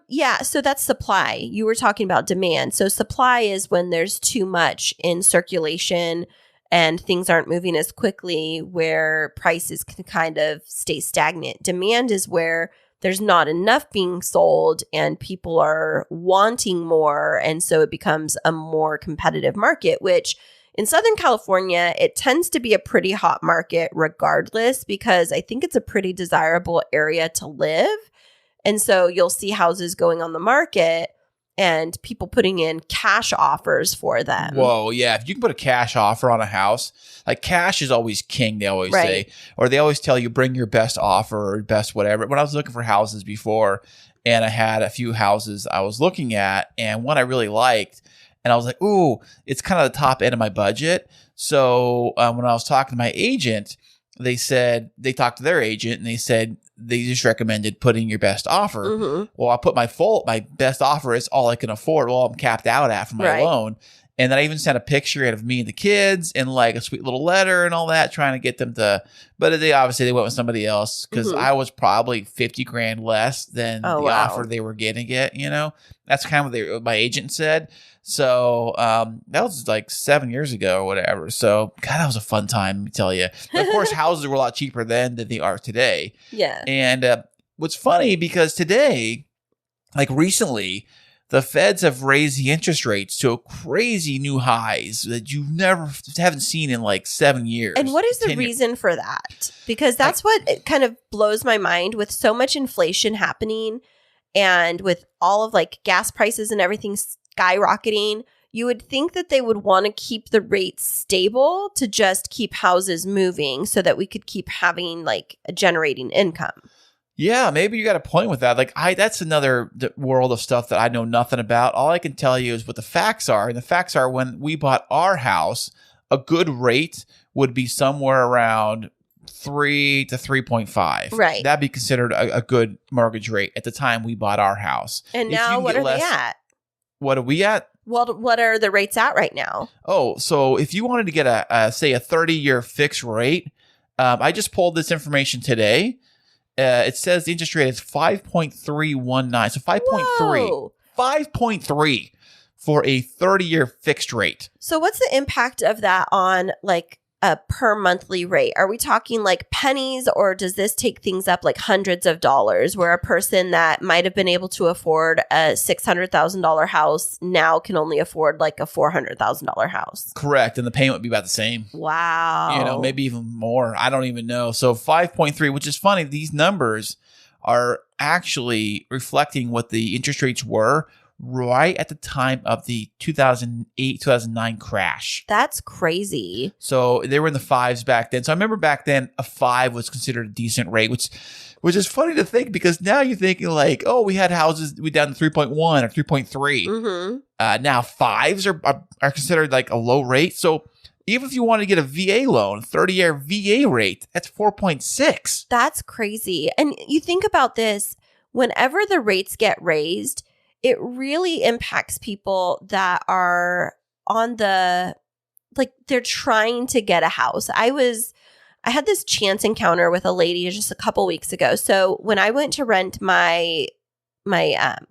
Yeah. So that's supply. You were talking about demand. So supply is when there's too much in circulation and things aren't moving as quickly, where prices can kind of stay stagnant. Demand is where there's not enough being sold and people are wanting more. And so it becomes a more competitive market, which in Southern California, it tends to be a pretty hot market regardless, because I think it's a pretty desirable area to live. And so you'll see houses going on the market and people putting in cash offers for them. Whoa, yeah. If you can put a cash offer on a house, like cash is always king, they always say. Or they always tell you bring your best offer or best whatever. When I was looking for houses before, and I had a few houses I was looking at, and one I really liked, and I was like, ooh, it's kind of the top end of my budget. So when I was talking to my agent, they talked to their agent, and they said, they just recommended putting your best offer. Mm-hmm. Well, I put my best offer is all I can afford. Well, I'm capped out at for my loan. And then I even sent a picture of me and the kids and like a sweet little letter and all that, trying to get them to, but they went with somebody else because I was probably $50,000 less than the offer they were getting it, That's kind of what my agent said. So that was like 7 years ago or whatever. So God, that was a fun time, let me tell you. But of course, houses were a lot cheaper then than they are today. Yeah. And what's funny, because today like recently, the feds have raised the interest rates to crazy new highs that you haven't seen in like 7 years. And what is the 10 years. reason for that? Because that's what it kind of blows my mind with so much inflation happening and with all of like gas prices and everything skyrocketing. You would think that they would want to keep the rates stable to just keep houses moving so that we could keep having like a generating income. Yeah, maybe you got a point with that. Like that's another world of stuff that I know nothing about. All I can tell you is what the facts are. And the facts are when we bought our house, a good rate would be somewhere around 3 to 3.5. Right. That'd be considered a good mortgage rate at the time we bought our house. And now what are they at? What are we at? Well, what are the rates at right now? Oh, so if you wanted to get say a 30-year fixed rate, I just pulled this information today. It says the interest rate is 5.319. So 5.3. 5.3 for a 30-year fixed rate. So what's the impact of that on like a per monthly rate? Are we talking like pennies, or does this take things up like hundreds of dollars where a person that might have been able to afford a $600,000 house now can only afford like a $400,000 house? Correct. And the payment would be about the same. Wow. Maybe even more. I don't even know. So 5.3, which is funny. These numbers are actually reflecting what the interest rates were right at the time of the 2008, 2009 crash. That's crazy. So they were in the fives back then. So I remember back then a 5 was considered a decent rate, which is funny to think because now you're thinking like, oh, we had houses we down to 3.1 or 3.3. Mm-hmm. Now 5s are considered like a low rate. So even if you want to get a VA loan, 30-year VA rate, that's 4.6. That's crazy. And you think about this, whenever the rates get raised, it really impacts people that are on the, like, they're trying to get a house. I had this chance encounter with a lady just a couple weeks ago. So when I went to rent my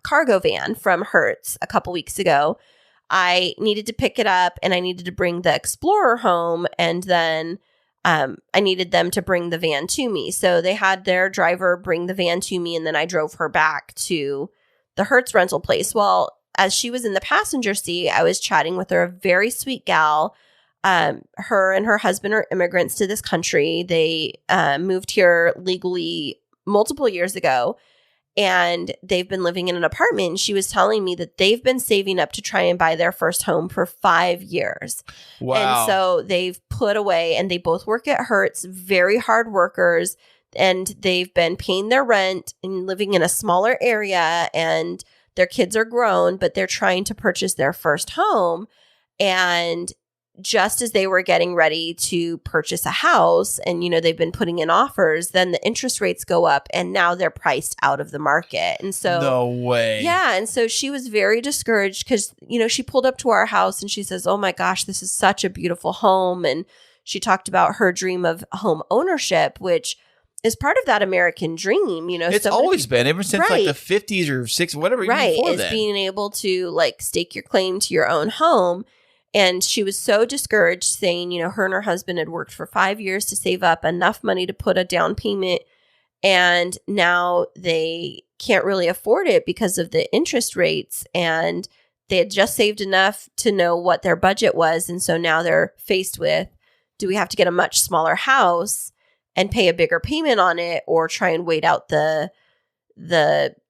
cargo van from Hertz a couple weeks ago, I needed to pick it up and I needed to bring the Explorer home, and then I needed them to bring the van to me. So they had their driver bring the van to me, and then I drove her back to the Hertz rental place. Well, as she was in the passenger seat, I was chatting with her, a very sweet gal. Her and her husband are immigrants to this country. They moved here legally multiple years ago, and they've been living in an apartment. And she was telling me that they've been saving up to try and buy their first home for 5 years. Wow. And so they've put away, and they both work at Hertz, very hard workers. And they've been paying their rent and living in a smaller area, and their kids are grown, but they're trying to purchase their first home. And just as they were getting ready to purchase a house and, they've been putting in offers, then the interest rates go up and now they're priced out of the market. And so, no way. Yeah. And so she was very discouraged because, she pulled up to our house and she says, oh my gosh, this is such a beautiful home. And she talked about her dream of home ownership, which is part of that American dream, It's always been ever since like the 50s or 60s, whatever. Right, even before is then. being able to like stake your claim to your own home. And she was so discouraged, saying, her and her husband had worked for 5 years to save up enough money to put a down payment, and now they can't really afford it because of the interest rates, and they had just saved enough to know what their budget was. And so now they're faced with, do we have to get a much smaller house and pay a bigger payment on it, or try and wait out the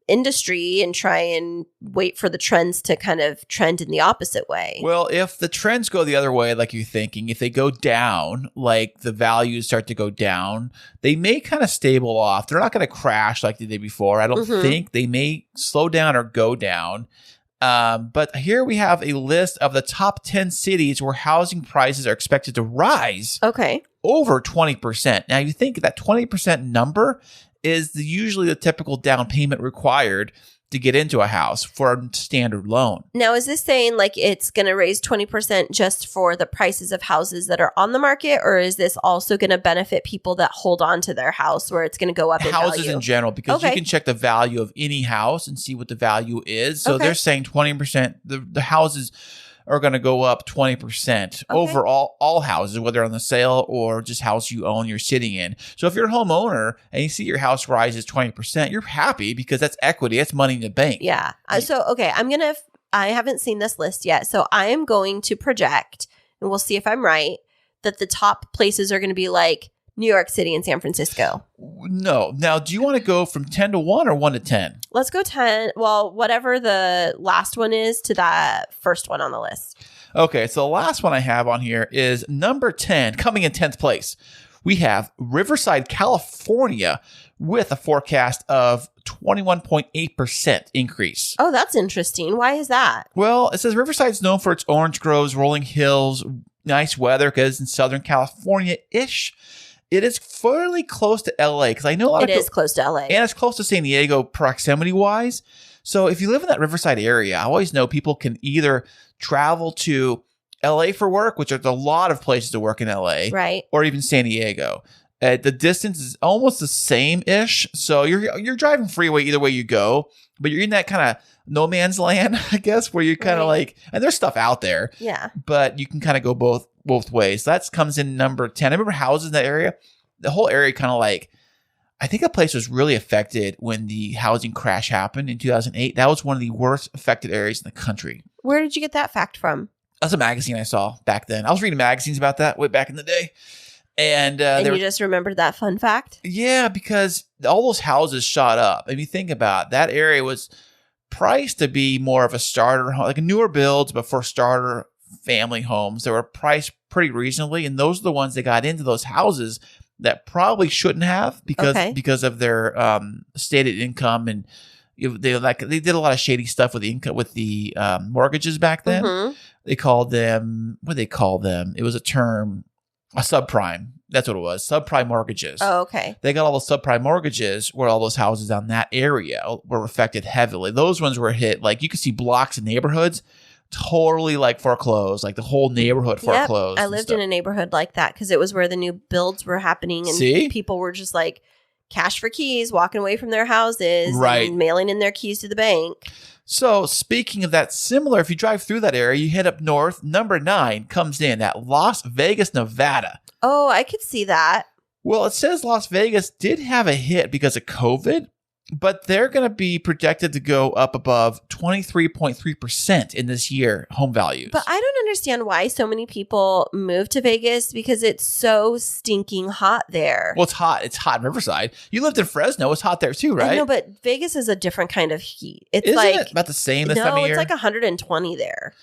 industry and try and wait for the trends to kind of trend in the opposite way? Well, if the trends go the other way, like you're thinking, if they go down, like the values start to go down, they may kind of stable off. They're not going to crash like they did before. I don't think. They may slow down or go down. But here we have a list of the top 10 cities where housing prices are expected to rise. Okay. Over 20%. Now, you think that 20% number is usually the typical down payment required to get into a house for a standard loan. Now, is this saying like it's going to raise 20% just for the prices of houses that are on the market, or is this also going to benefit people that hold on to their house where it's going to go up in houses value? In general, because you can check the value of any house and see what the value is. So they're saying 20%, the houses are going to go up 20% over all houses, whether on the sale or just house you own you're sitting in. So if you're a homeowner and you see your house rises 20%, you're happy because that's equity. That's money in the bank. Yeah. So, okay, I haven't seen this list yet. So I am going to project, and we'll see if I'm right, that the top places are going to be like New York City and San Francisco. No. Now, do you want to go from 10 to 1 or 1 to 10? Let's go 10. Well, whatever the last one is to that first one on the list. Okay, so the last one I have on here is number 10, coming in 10th place. We have Riverside, California, with a forecast of 21.8% increase. Oh, that's interesting. Why is that? Well, it says Riverside's known for its orange groves, rolling hills, nice weather because it's in Southern California-ish. It is fairly close to LA because I know a lot of people. It is close to LA. And it's close to San Diego proximity-wise. So if you live in that Riverside area, I always know people can either travel to LA for work, which there's a lot of places to work in LA, right? Or even San Diego. The distance is almost the same-ish. So you're driving freeway either way you go, but you're in that kind of no man's land, I guess, where you're kind of like, and there's stuff out there. Yeah. But you can kind of go both ways. So that comes in number 10. I remember houses in that area. The whole area kind of like, I think that place was really affected when the housing crash happened in 2008. That was one of the worst affected areas in the country. Where did you get that fact from? That's a magazine I saw back then. I was reading magazines about that way back in the day. And you just remembered that fun fact? Yeah, because all those houses shot up. If you think about it, that area was priced to be more of a starter home, like a newer builds, but for starter family homes. They were priced pretty reasonably. And those are the ones that got into those houses that probably shouldn't have because of their stated income, and they did a lot of shady stuff with the income with the mortgages back then. Mm-hmm. They called them, what did they call them? It was a term, a subprime. That's what it was, subprime mortgages. Oh, okay. They got all those subprime mortgages where all those houses down that area were affected heavily. Those ones were hit, like you could see blocks and neighborhoods totally like foreclosed, like the whole neighborhood foreclosed. I lived in a neighborhood like that because it was where the new builds were happening, and people were just like cash for keys, walking away from their houses, right, and mailing in their keys to the bank. So speaking of that, similar, if you drive through that area, you head up north, number 9 comes in at Las Vegas, Nevada. Oh, I could see that. Well, it says Las Vegas did have a hit because of COVID, but they're going to be projected to go up above 23.3% in this year, home values. But I don't understand why so many people move to Vegas because it's so stinking hot there. Well, it's hot. It's hot in Riverside. You lived in Fresno. It's hot there too, right? I know, but Vegas is a different kind of heat. It's Isn't it about the same this time of year? No, it's like 120 there.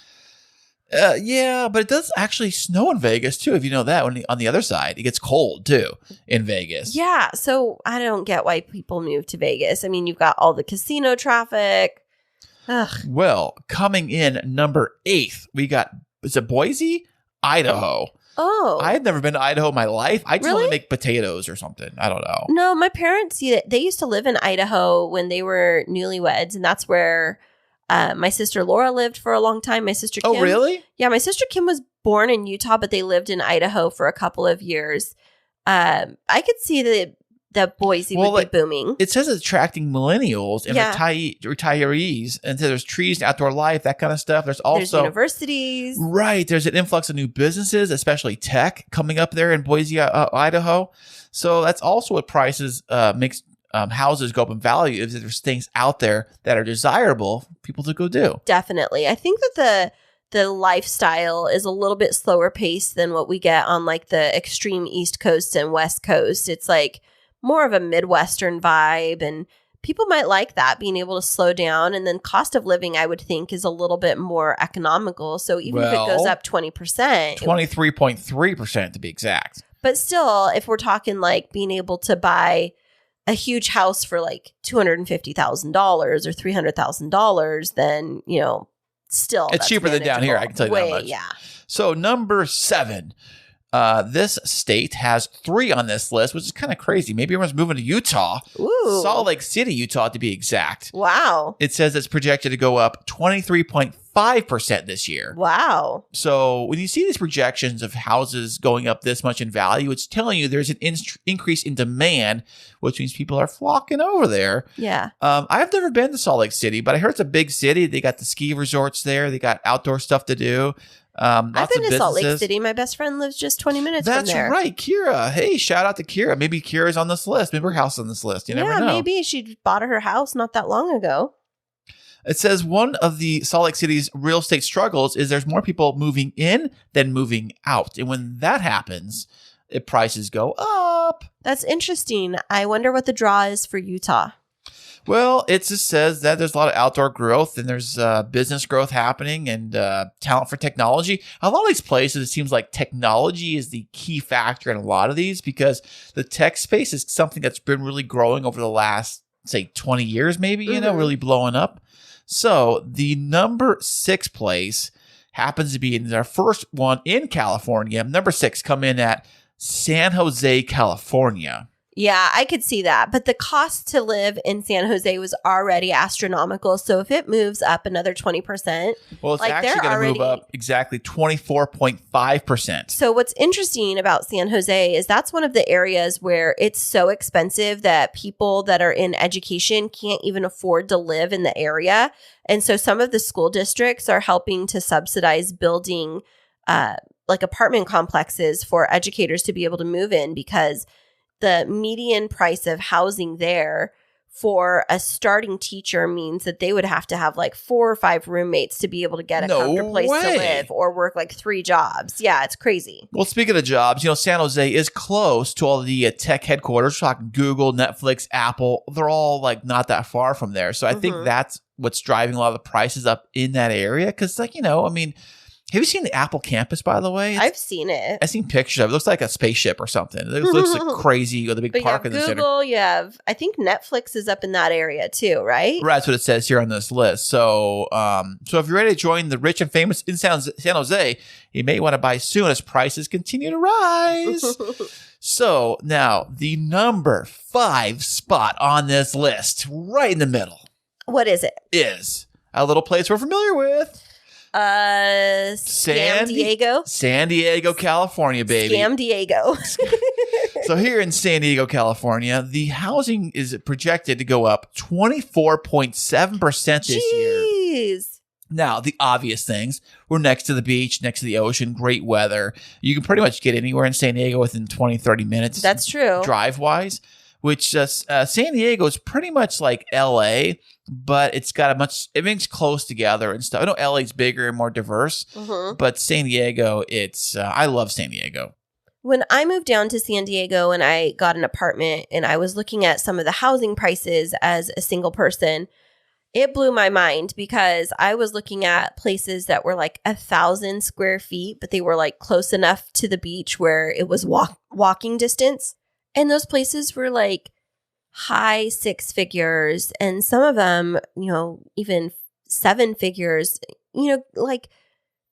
Yeah, but it does actually snow in Vegas too. If you know that, on the other side, it gets cold too in Vegas. Yeah, so I don't get why people move to Vegas. I mean, you've got all the casino traffic. Ugh. Well, coming in number 8, we got, is it Boise, Idaho? Oh, I had never been to Idaho in my life. I just want to make potatoes or something. I don't know. No, my parents, they used to live in Idaho when they were newlyweds, and that's where my sister Laura lived for a long time. My sister Kim. Oh, really? Yeah, my sister Kim was born in Utah, but they lived in Idaho for a couple of years. I could see that Boise would be booming. It says it's attracting millennials and retirees, and so there's trees, outdoor life, that kind of stuff. There's also universities. Right. There's an influx of new businesses, especially tech, coming up there in Boise, Idaho. So that's also what prices makes houses go up in value, if there's things out there that are desirable for people to go do. Definitely. I think that the lifestyle is a little bit slower paced than what we get on like the extreme East Coast and West Coast. It's like more of a Midwestern vibe, and people might like that, being able to slow down. And then cost of living, I would think, is a little bit more economical. So even if it goes up 20%. 23.3% to be exact. But still, if we're talking like being able to buy a huge house for like $250,000 or $300,000, then, still. It's cheaper than down here. I can tell you that much. Yeah. So number 7, this state has 3 on this list, which is kind of crazy. Maybe everyone's moving to Utah. Ooh. Salt Lake City, Utah, to be exact. Wow. It says it's projected to go up 23.5% 5% this year. Wow. So when you see these projections of houses going up this much in value, it's telling you there's an increase in demand, which means people are flocking over there. Yeah. I've never been to Salt Lake City, but I heard it's a big city. They got the ski resorts there. They got outdoor stuff to do. I've been to Salt Lake City. My best friend lives just 20 minutes from there. That's right, Kira. Hey, shout out to Kira. Maybe Kira's on this list. Maybe her house is on this list. You never know. Maybe she bought her house not that long ago. It says one of the Salt Lake City's real estate struggles is there's more people moving in than moving out. And when that happens, prices go up. That's interesting. I wonder what the draw is for Utah. Well, it just says that there's a lot of outdoor growth and there's business growth happening and talent for technology. A lot of these places, it seems like technology is the key factor in a lot of these because the tech space is something that's been really growing over the last, say, 20 years maybe, really blowing up. So the number 6 place happens to be in our first one in California. Number 6 come in at San Jose, California. Yeah, I could see that. But the cost to live in San Jose was already astronomical. So if it moves up another 20%. Well, it's actually going to move up exactly 24.5%. So what's interesting about San Jose is that's one of the areas where it's so expensive that people that are in education can't even afford to live in the area. And so some of the school districts are helping to subsidize building like apartment complexes for educators to be able to move in because the median price of housing there for a starting teacher means that they would have to have like 4 or 5 roommates to be able to get a comfortable place to live or work like 3 jobs. Yeah, it's crazy. Well, speaking of jobs, San Jose is close to all the tech headquarters. We're talking Google, Netflix, Apple. They're all like not that far from there. So I think that's what's driving a lot of the prices up in that area. Because have you seen the Apple campus, by the way? I've seen it. I've seen pictures of it. It looks like a spaceship or something. It looks like crazy with a big park in the center. Google, you have, I think Netflix is up in that area too, right? Right, that's what it says here on this list. So if you're ready to join the rich and famous in San Jose, you may want to buy soon as prices continue to rise. So now the number 5 spot on this list, right in the middle. What is it? Is a little place we're familiar with. San Diego? San Diego, California, baby. Scam Diego. So here in San Diego, California, the housing is projected to go up 24.7% this year. Now, the obvious things, we're next to the beach, next to the ocean, great weather. You can pretty much get anywhere in San Diego within 20, 30 minutes. That's true. Drive-wise, which San Diego is pretty much like LA, but it's got everything's close together and stuff. I know LA's bigger and more diverse, but San Diego, I love San Diego. When I moved down to San Diego and I got an apartment and I was looking at some of the housing prices as a single person, it blew my mind because I was looking at places that were like 1,000 square feet, but they were like close enough to the beach where it was walking distance. And those places were like high 6 figures and some of them, even 7 figures, like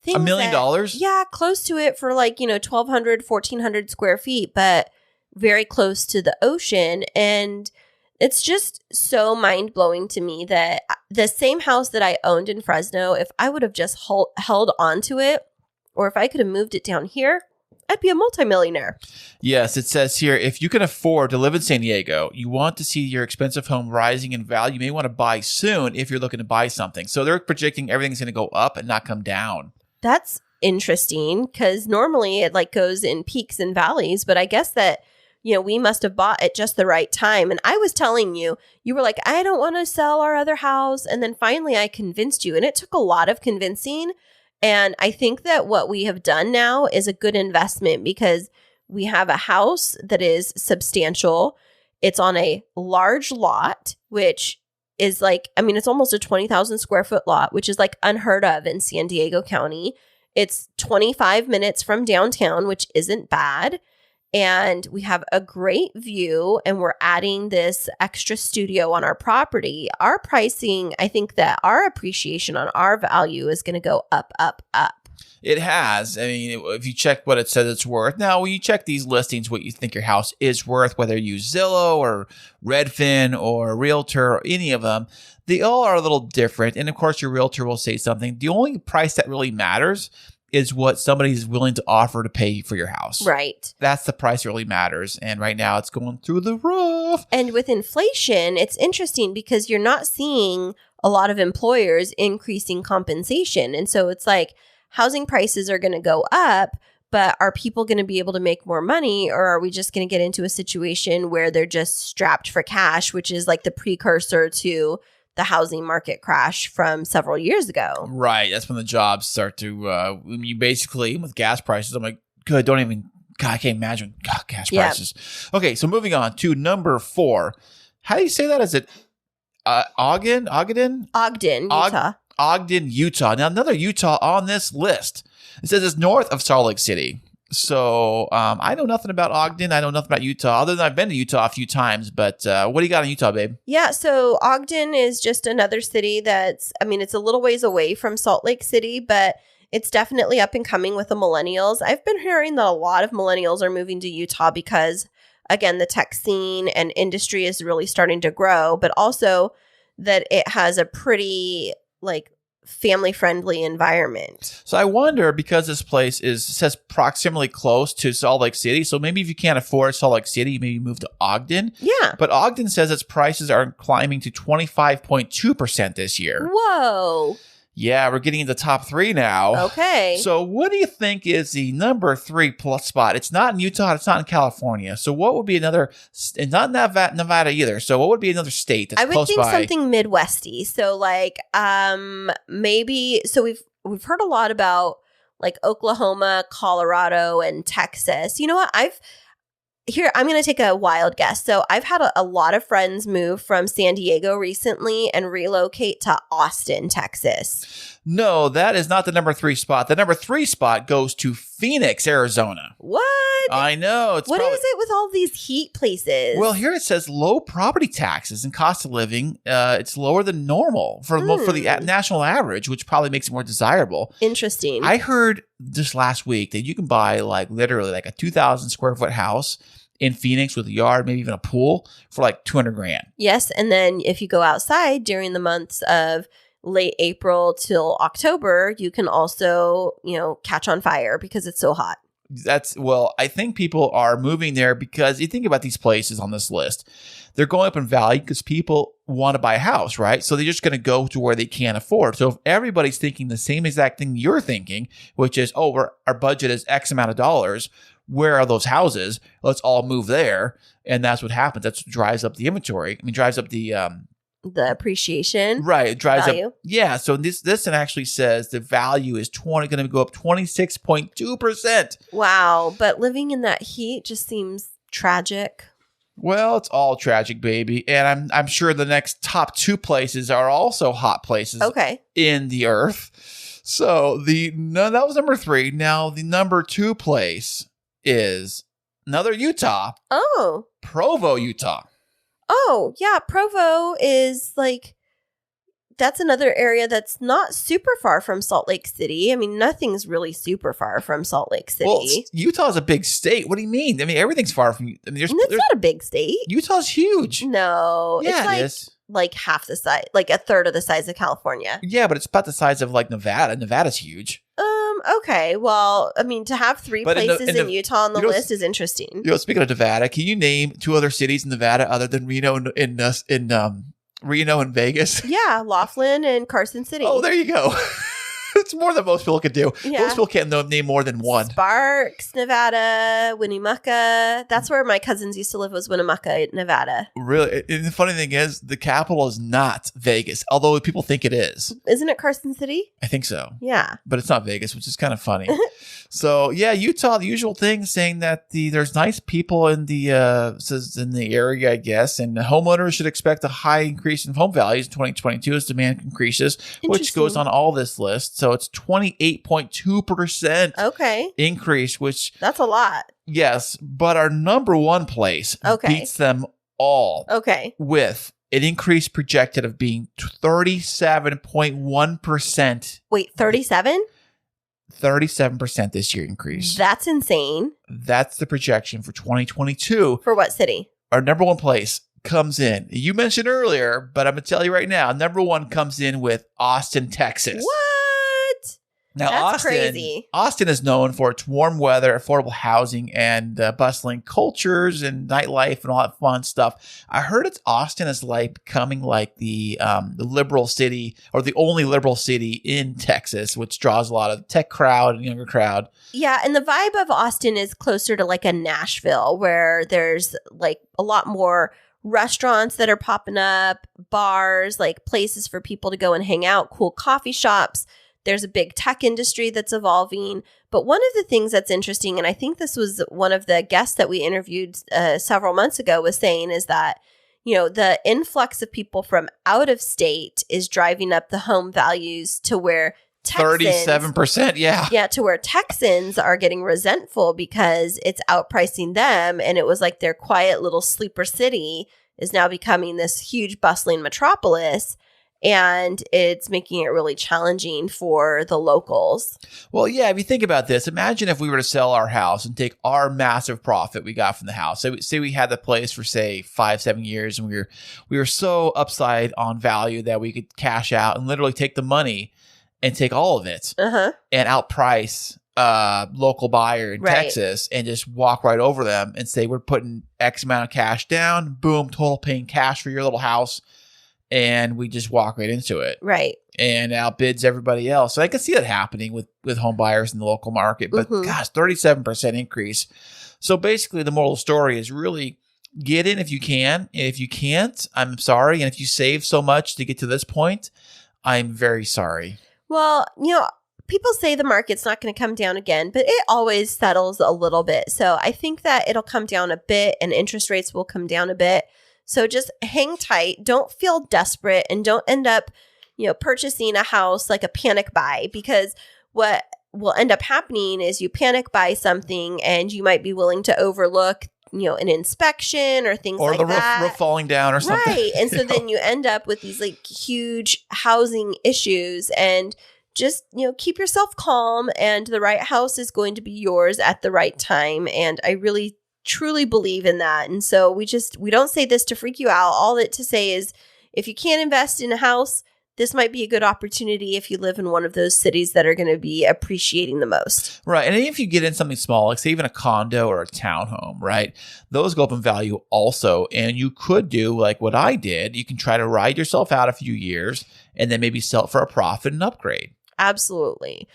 things $1 million? Yeah, close to it for like, 1,200, 1,400 square feet, but very close to the ocean. And it's just so mind blowing to me that the same house that I owned in Fresno, if I would have just held on to it, or if I could have moved it down here, I'd be a multimillionaire. Yes, it says here, if you can afford to live in San Diego, you want to see your expensive home rising in value, you may want to buy soon if you're looking to buy something. So they're predicting everything's going to go up and not come down. That's interesting because normally it like goes in peaks and valleys, but I guess that, we must have bought at just the right time. And I was telling you, you were like, I don't want to sell our other house. And then finally I convinced you, and it took a lot of convincing. And I think that what we have done now is a good investment because we have a house that is substantial. It's on a large lot, which is like, it's almost a 20,000 square foot lot, which is like unheard of in San Diego County. It's 25 minutes from downtown, which isn't bad. And we have a great view, and we're adding this extra studio on our property. Our pricing, I think that our appreciation on our value is going to go up, up, up. It has. I mean, if you check what it says it's worth. Now, when you check these listings, what you think your house is worth, whether you use Zillow or Redfin or Realtor or any of them, they all are a little different. And of course, your Realtor will say something. The only price that really matters is what somebody is willing to offer to pay for your house. Right. That's the price that really matters. And right now it's going through the roof. And with inflation, it's interesting because you're not seeing a lot of employers increasing compensation. And so it's like housing prices are going to go up, but are people going to be able to make more money, or are we just going to get into a situation where they're just strapped for cash, which is like the precursor to the housing market crash from several years ago? Right. That's when the jobs start to, you basically, with gas prices, I'm like, good, God, I can't imagine gas prices. Okay, so moving on to number 4. How do you say that? Is it Ogden, Utah. Ogden, Utah. Now, another Utah on this list. It says it's north of Salt Lake City. So I know nothing about Ogden. I know nothing about Utah, other than I've been to Utah a few times. But what do you got in Utah, babe? Yeah, so Ogden is just another city that's, I mean, it's a little ways away from Salt Lake City, but it's definitely up and coming with the millennials. I've been hearing that a lot of millennials are moving to Utah because, again, the tech scene and industry is really starting to grow, but also that it has a pretty, like, family-friendly environment. So I wonder, because this place says proximately close to Salt Lake City, so maybe if you can't afford Salt Lake City, maybe move to Ogden. Yeah. But Ogden says its prices are climbing to 25.2% this year. Whoa. Yeah, we're getting into the top 3 now. Okay. So what do you think is the number 3 plus spot? It's not in Utah. It's not in California. So what would be another, and not Nevada either. So what would be another state that's close by? I would think something Midwesty. So like maybe, so we've heard a lot about like Oklahoma, Colorado, and Texas. You know what? I'm going to take a wild guess. So I've had a lot of friends move from San Diego recently and relocate to Austin, Texas. No, that is not the number 3 spot. The number 3 spot goes to Phoenix, Arizona. What? I know. What is it with all these heat places? Well, here it says low property taxes and cost of living. It's lower than normal for the national average, which probably makes it more desirable. Interesting. I heard just last week that you can buy literally a 2,000 square foot house in Phoenix with a yard, maybe even a pool, for like $200,000. Yes, and then if you go outside during the months of late April till October, you can also, catch on fire because it's so hot. I think people are moving there because you think about these places on this list. They're going up in value because people want to buy a house, right? So they're just going to go to where they can't afford. So if everybody's thinking the same exact thing you're thinking, which is, our budget is X amount of dollars, where are those houses? Let's all move there. And that's what happens. That's what drives up the inventory. Drives up the appreciation. Right. It drives value. up. Yeah. So this actually says the value is going to go up 26.2%. Wow. But living in that heat just seems tragic. Well, it's all tragic, baby. And I'm sure the next top 2 places are also hot places in the earth. So that was number 3. Now the number 2 place is another Utah. Oh. Provo, Utah. Oh, yeah. Provo is that's another area that's not super far from Salt Lake City. I mean, nothing's really super far from Salt Lake City. Well, Utah's a big state. What do you mean? Everything's far from you. It's not a big state. Utah's huge. No. Yeah, it is. Like half the size, like a third of the size of California. Yeah, but it's about the size of Nevada. Nevada's huge. Okay. Well, to have 3 places in Utah on the list is interesting. Speaking of Nevada, can you name 2 other cities in Nevada other than Reno and Reno and Vegas? Yeah, Laughlin and Carson City. Oh, there you go. It's more than most people can do. Yeah. Most people can't name more than 1. Sparks, Nevada, Winnemucca. That's where my cousins used to live, was Winnemucca, Nevada. Really? And the funny thing is, the capital is not Vegas, although people think it is. Isn't it Carson City? I think so. Yeah. But it's not Vegas, which is kind of funny. So, yeah, Utah, the usual thing, saying that there's nice people in the area, I guess, and homeowners should expect a high increase in home values in 2022 as demand increases, which goes on all this list. So it's 28.2% increase, which... That's a lot. Yes, but our number 1 place beats them all. With an increase projected of being 37.1%. Wait, 37? 37% this year increase. That's insane. That's the projection for 2022. For what city? Our number one place comes in. You mentioned earlier, but I'm going to tell you right now, number one comes in with Austin, Texas. What? Now, That's crazy. Austin is known for its warm weather, affordable housing, and bustling cultures and nightlife and all that fun stuff. I heard Austin is like becoming like the liberal city, or the only liberal city in Texas, which draws a lot of tech crowd and younger crowd. Yeah, and the vibe of Austin is closer to like a Nashville, where there's like a lot more restaurants that are popping up, bars, like places for people to go and hang out, cool coffee shops. There's a big tech industry that's evolving. But one of the things that's interesting, and I think this was one of the guests that we interviewed several months ago was saying, is that, you know, the influx of people from out of state is driving up the home values to where Texans, 37%, yeah. Yeah, to where Texans are getting resentful because it's outpricing them. And it was like their quiet little sleeper city is now becoming this huge bustling metropolis. And it's making it really challenging for the locals. Well, yeah, if you think about this, imagine if we were to sell our house and take our massive profit we got from the house. So say we had the place for, say, 5-7 years, and we were so upside on value that we could cash out and literally take the money and take all of it and outprice local buyer in Texas and just walk right over them and say, we're putting X amount of cash down, boom, total paying cash for your little house. And we just walk right into it. Right. And outbids everybody else. So I can see that happening with home buyers in the local market. But gosh, 37% increase. So basically the moral of the story is really get in if you can. And if you can't, I'm sorry. And if you save so much to get to this point, I'm very sorry. Well, you know, people say the market's not going to come down again, but it always settles a little bit. So I think that it'll come down a bit and interest rates will come down a bit. So just hang tight. Don't feel desperate and don't end up, you know, purchasing a house like a panic buy, because what will end up happening is you panic buy something and you might be willing to overlook, you know, an inspection or things like that. Or the roof falling down or something. Right. And so then you end up with these like huge housing issues, and just, you know, keep yourself calm, and the right house is going to be yours at the right time. And I really truly believe in that. And so we don't say this to freak you out. All that to say is, if you can't invest in a house, this might be a good opportunity if you live in one of those cities that are going to be appreciating the most. Right. And if you get in something small, like say even a condo or a townhome, right? Those go up in value also. And you could do like what I did. You can try to ride yourself out a few years and then maybe sell it for a profit and upgrade. Absolutely.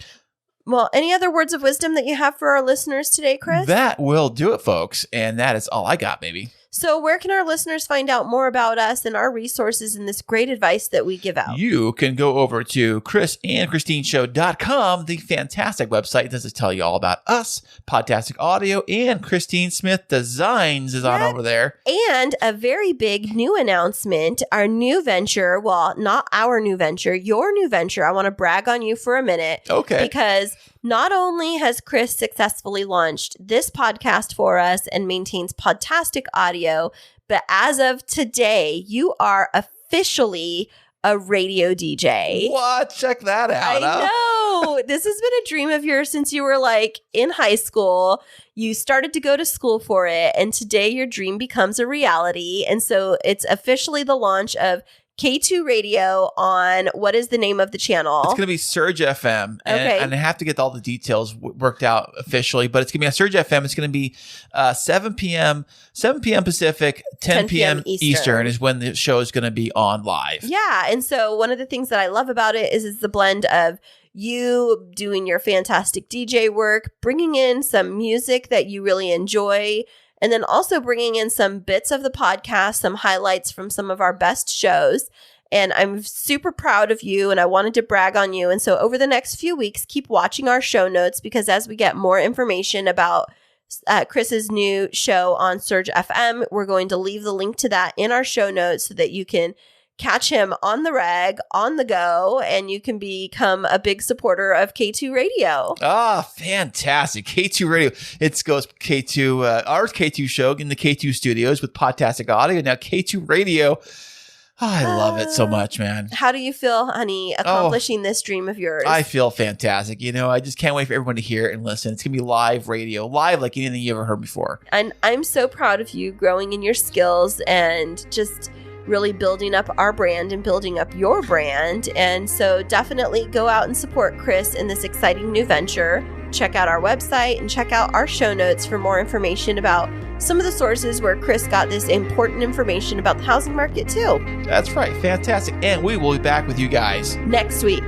Well, any other words of wisdom that you have for our listeners today, Kris? That will do it, folks. And that is all I got, baby. So where can our listeners find out more about us and our resources and this great advice that we give out? You can go over to KrisandKristineShow.com, the fantastic website. This is tell you all about us, Podtastic Audio, and Christine Smith Designs is on over there. And a very big new announcement, our new venture, well, not our new venture, your new venture. I want to brag on you for a minute. Okay. Because not only has Kris successfully launched this podcast for us and maintains Podtastic Audio, but as of today, you are officially a radio DJ. What? Check that out. I know. This has been a dream of yours since you were like in high school. You started to go to school for it, and today your dream becomes a reality. And so it's officially the launch of K2 Radio on, what is the name of the channel? It's going to be Surge FM. Okay. And I have to get all the details worked out officially, but it's going to be on Surge FM. It's going to be 7 p.m. Pacific, 10 p.m. Eastern is when the show is going to be on live. Yeah. And so one of the things that I love about it is the blend of you doing your fantastic DJ work, bringing in some music that you really enjoy, and then also bringing in some bits of the podcast, some highlights from some of our best shows. And I'm super proud of you, and I wanted to brag on you. And so over the next few weeks, keep watching our show notes, because as we get more information about Kris's new show on Surge FM, we're going to leave the link to that in our show notes so that you can catch him on the reg, on the go, and you can become a big supporter of K2 Radio. Ah, fantastic. K2 Radio. It goes K2, our K2 show in the K2 studios with Podtastic Audio. Now K2 Radio. I love it so much, man. How do you feel, honey, accomplishing this dream of yours? I feel fantastic. I just can't wait for everyone to hear it and listen. It's going to be live radio, live like anything you ever heard before. And I'm so proud of you growing in your skills and just really building up our brand and building up your brand. And so definitely go out and support Kris in this exciting new venture. Check out our website and check out our show notes for more information about some of the sources where Kris got this important information about the housing market too. That's right. Fantastic. And we will be back with you guys next week.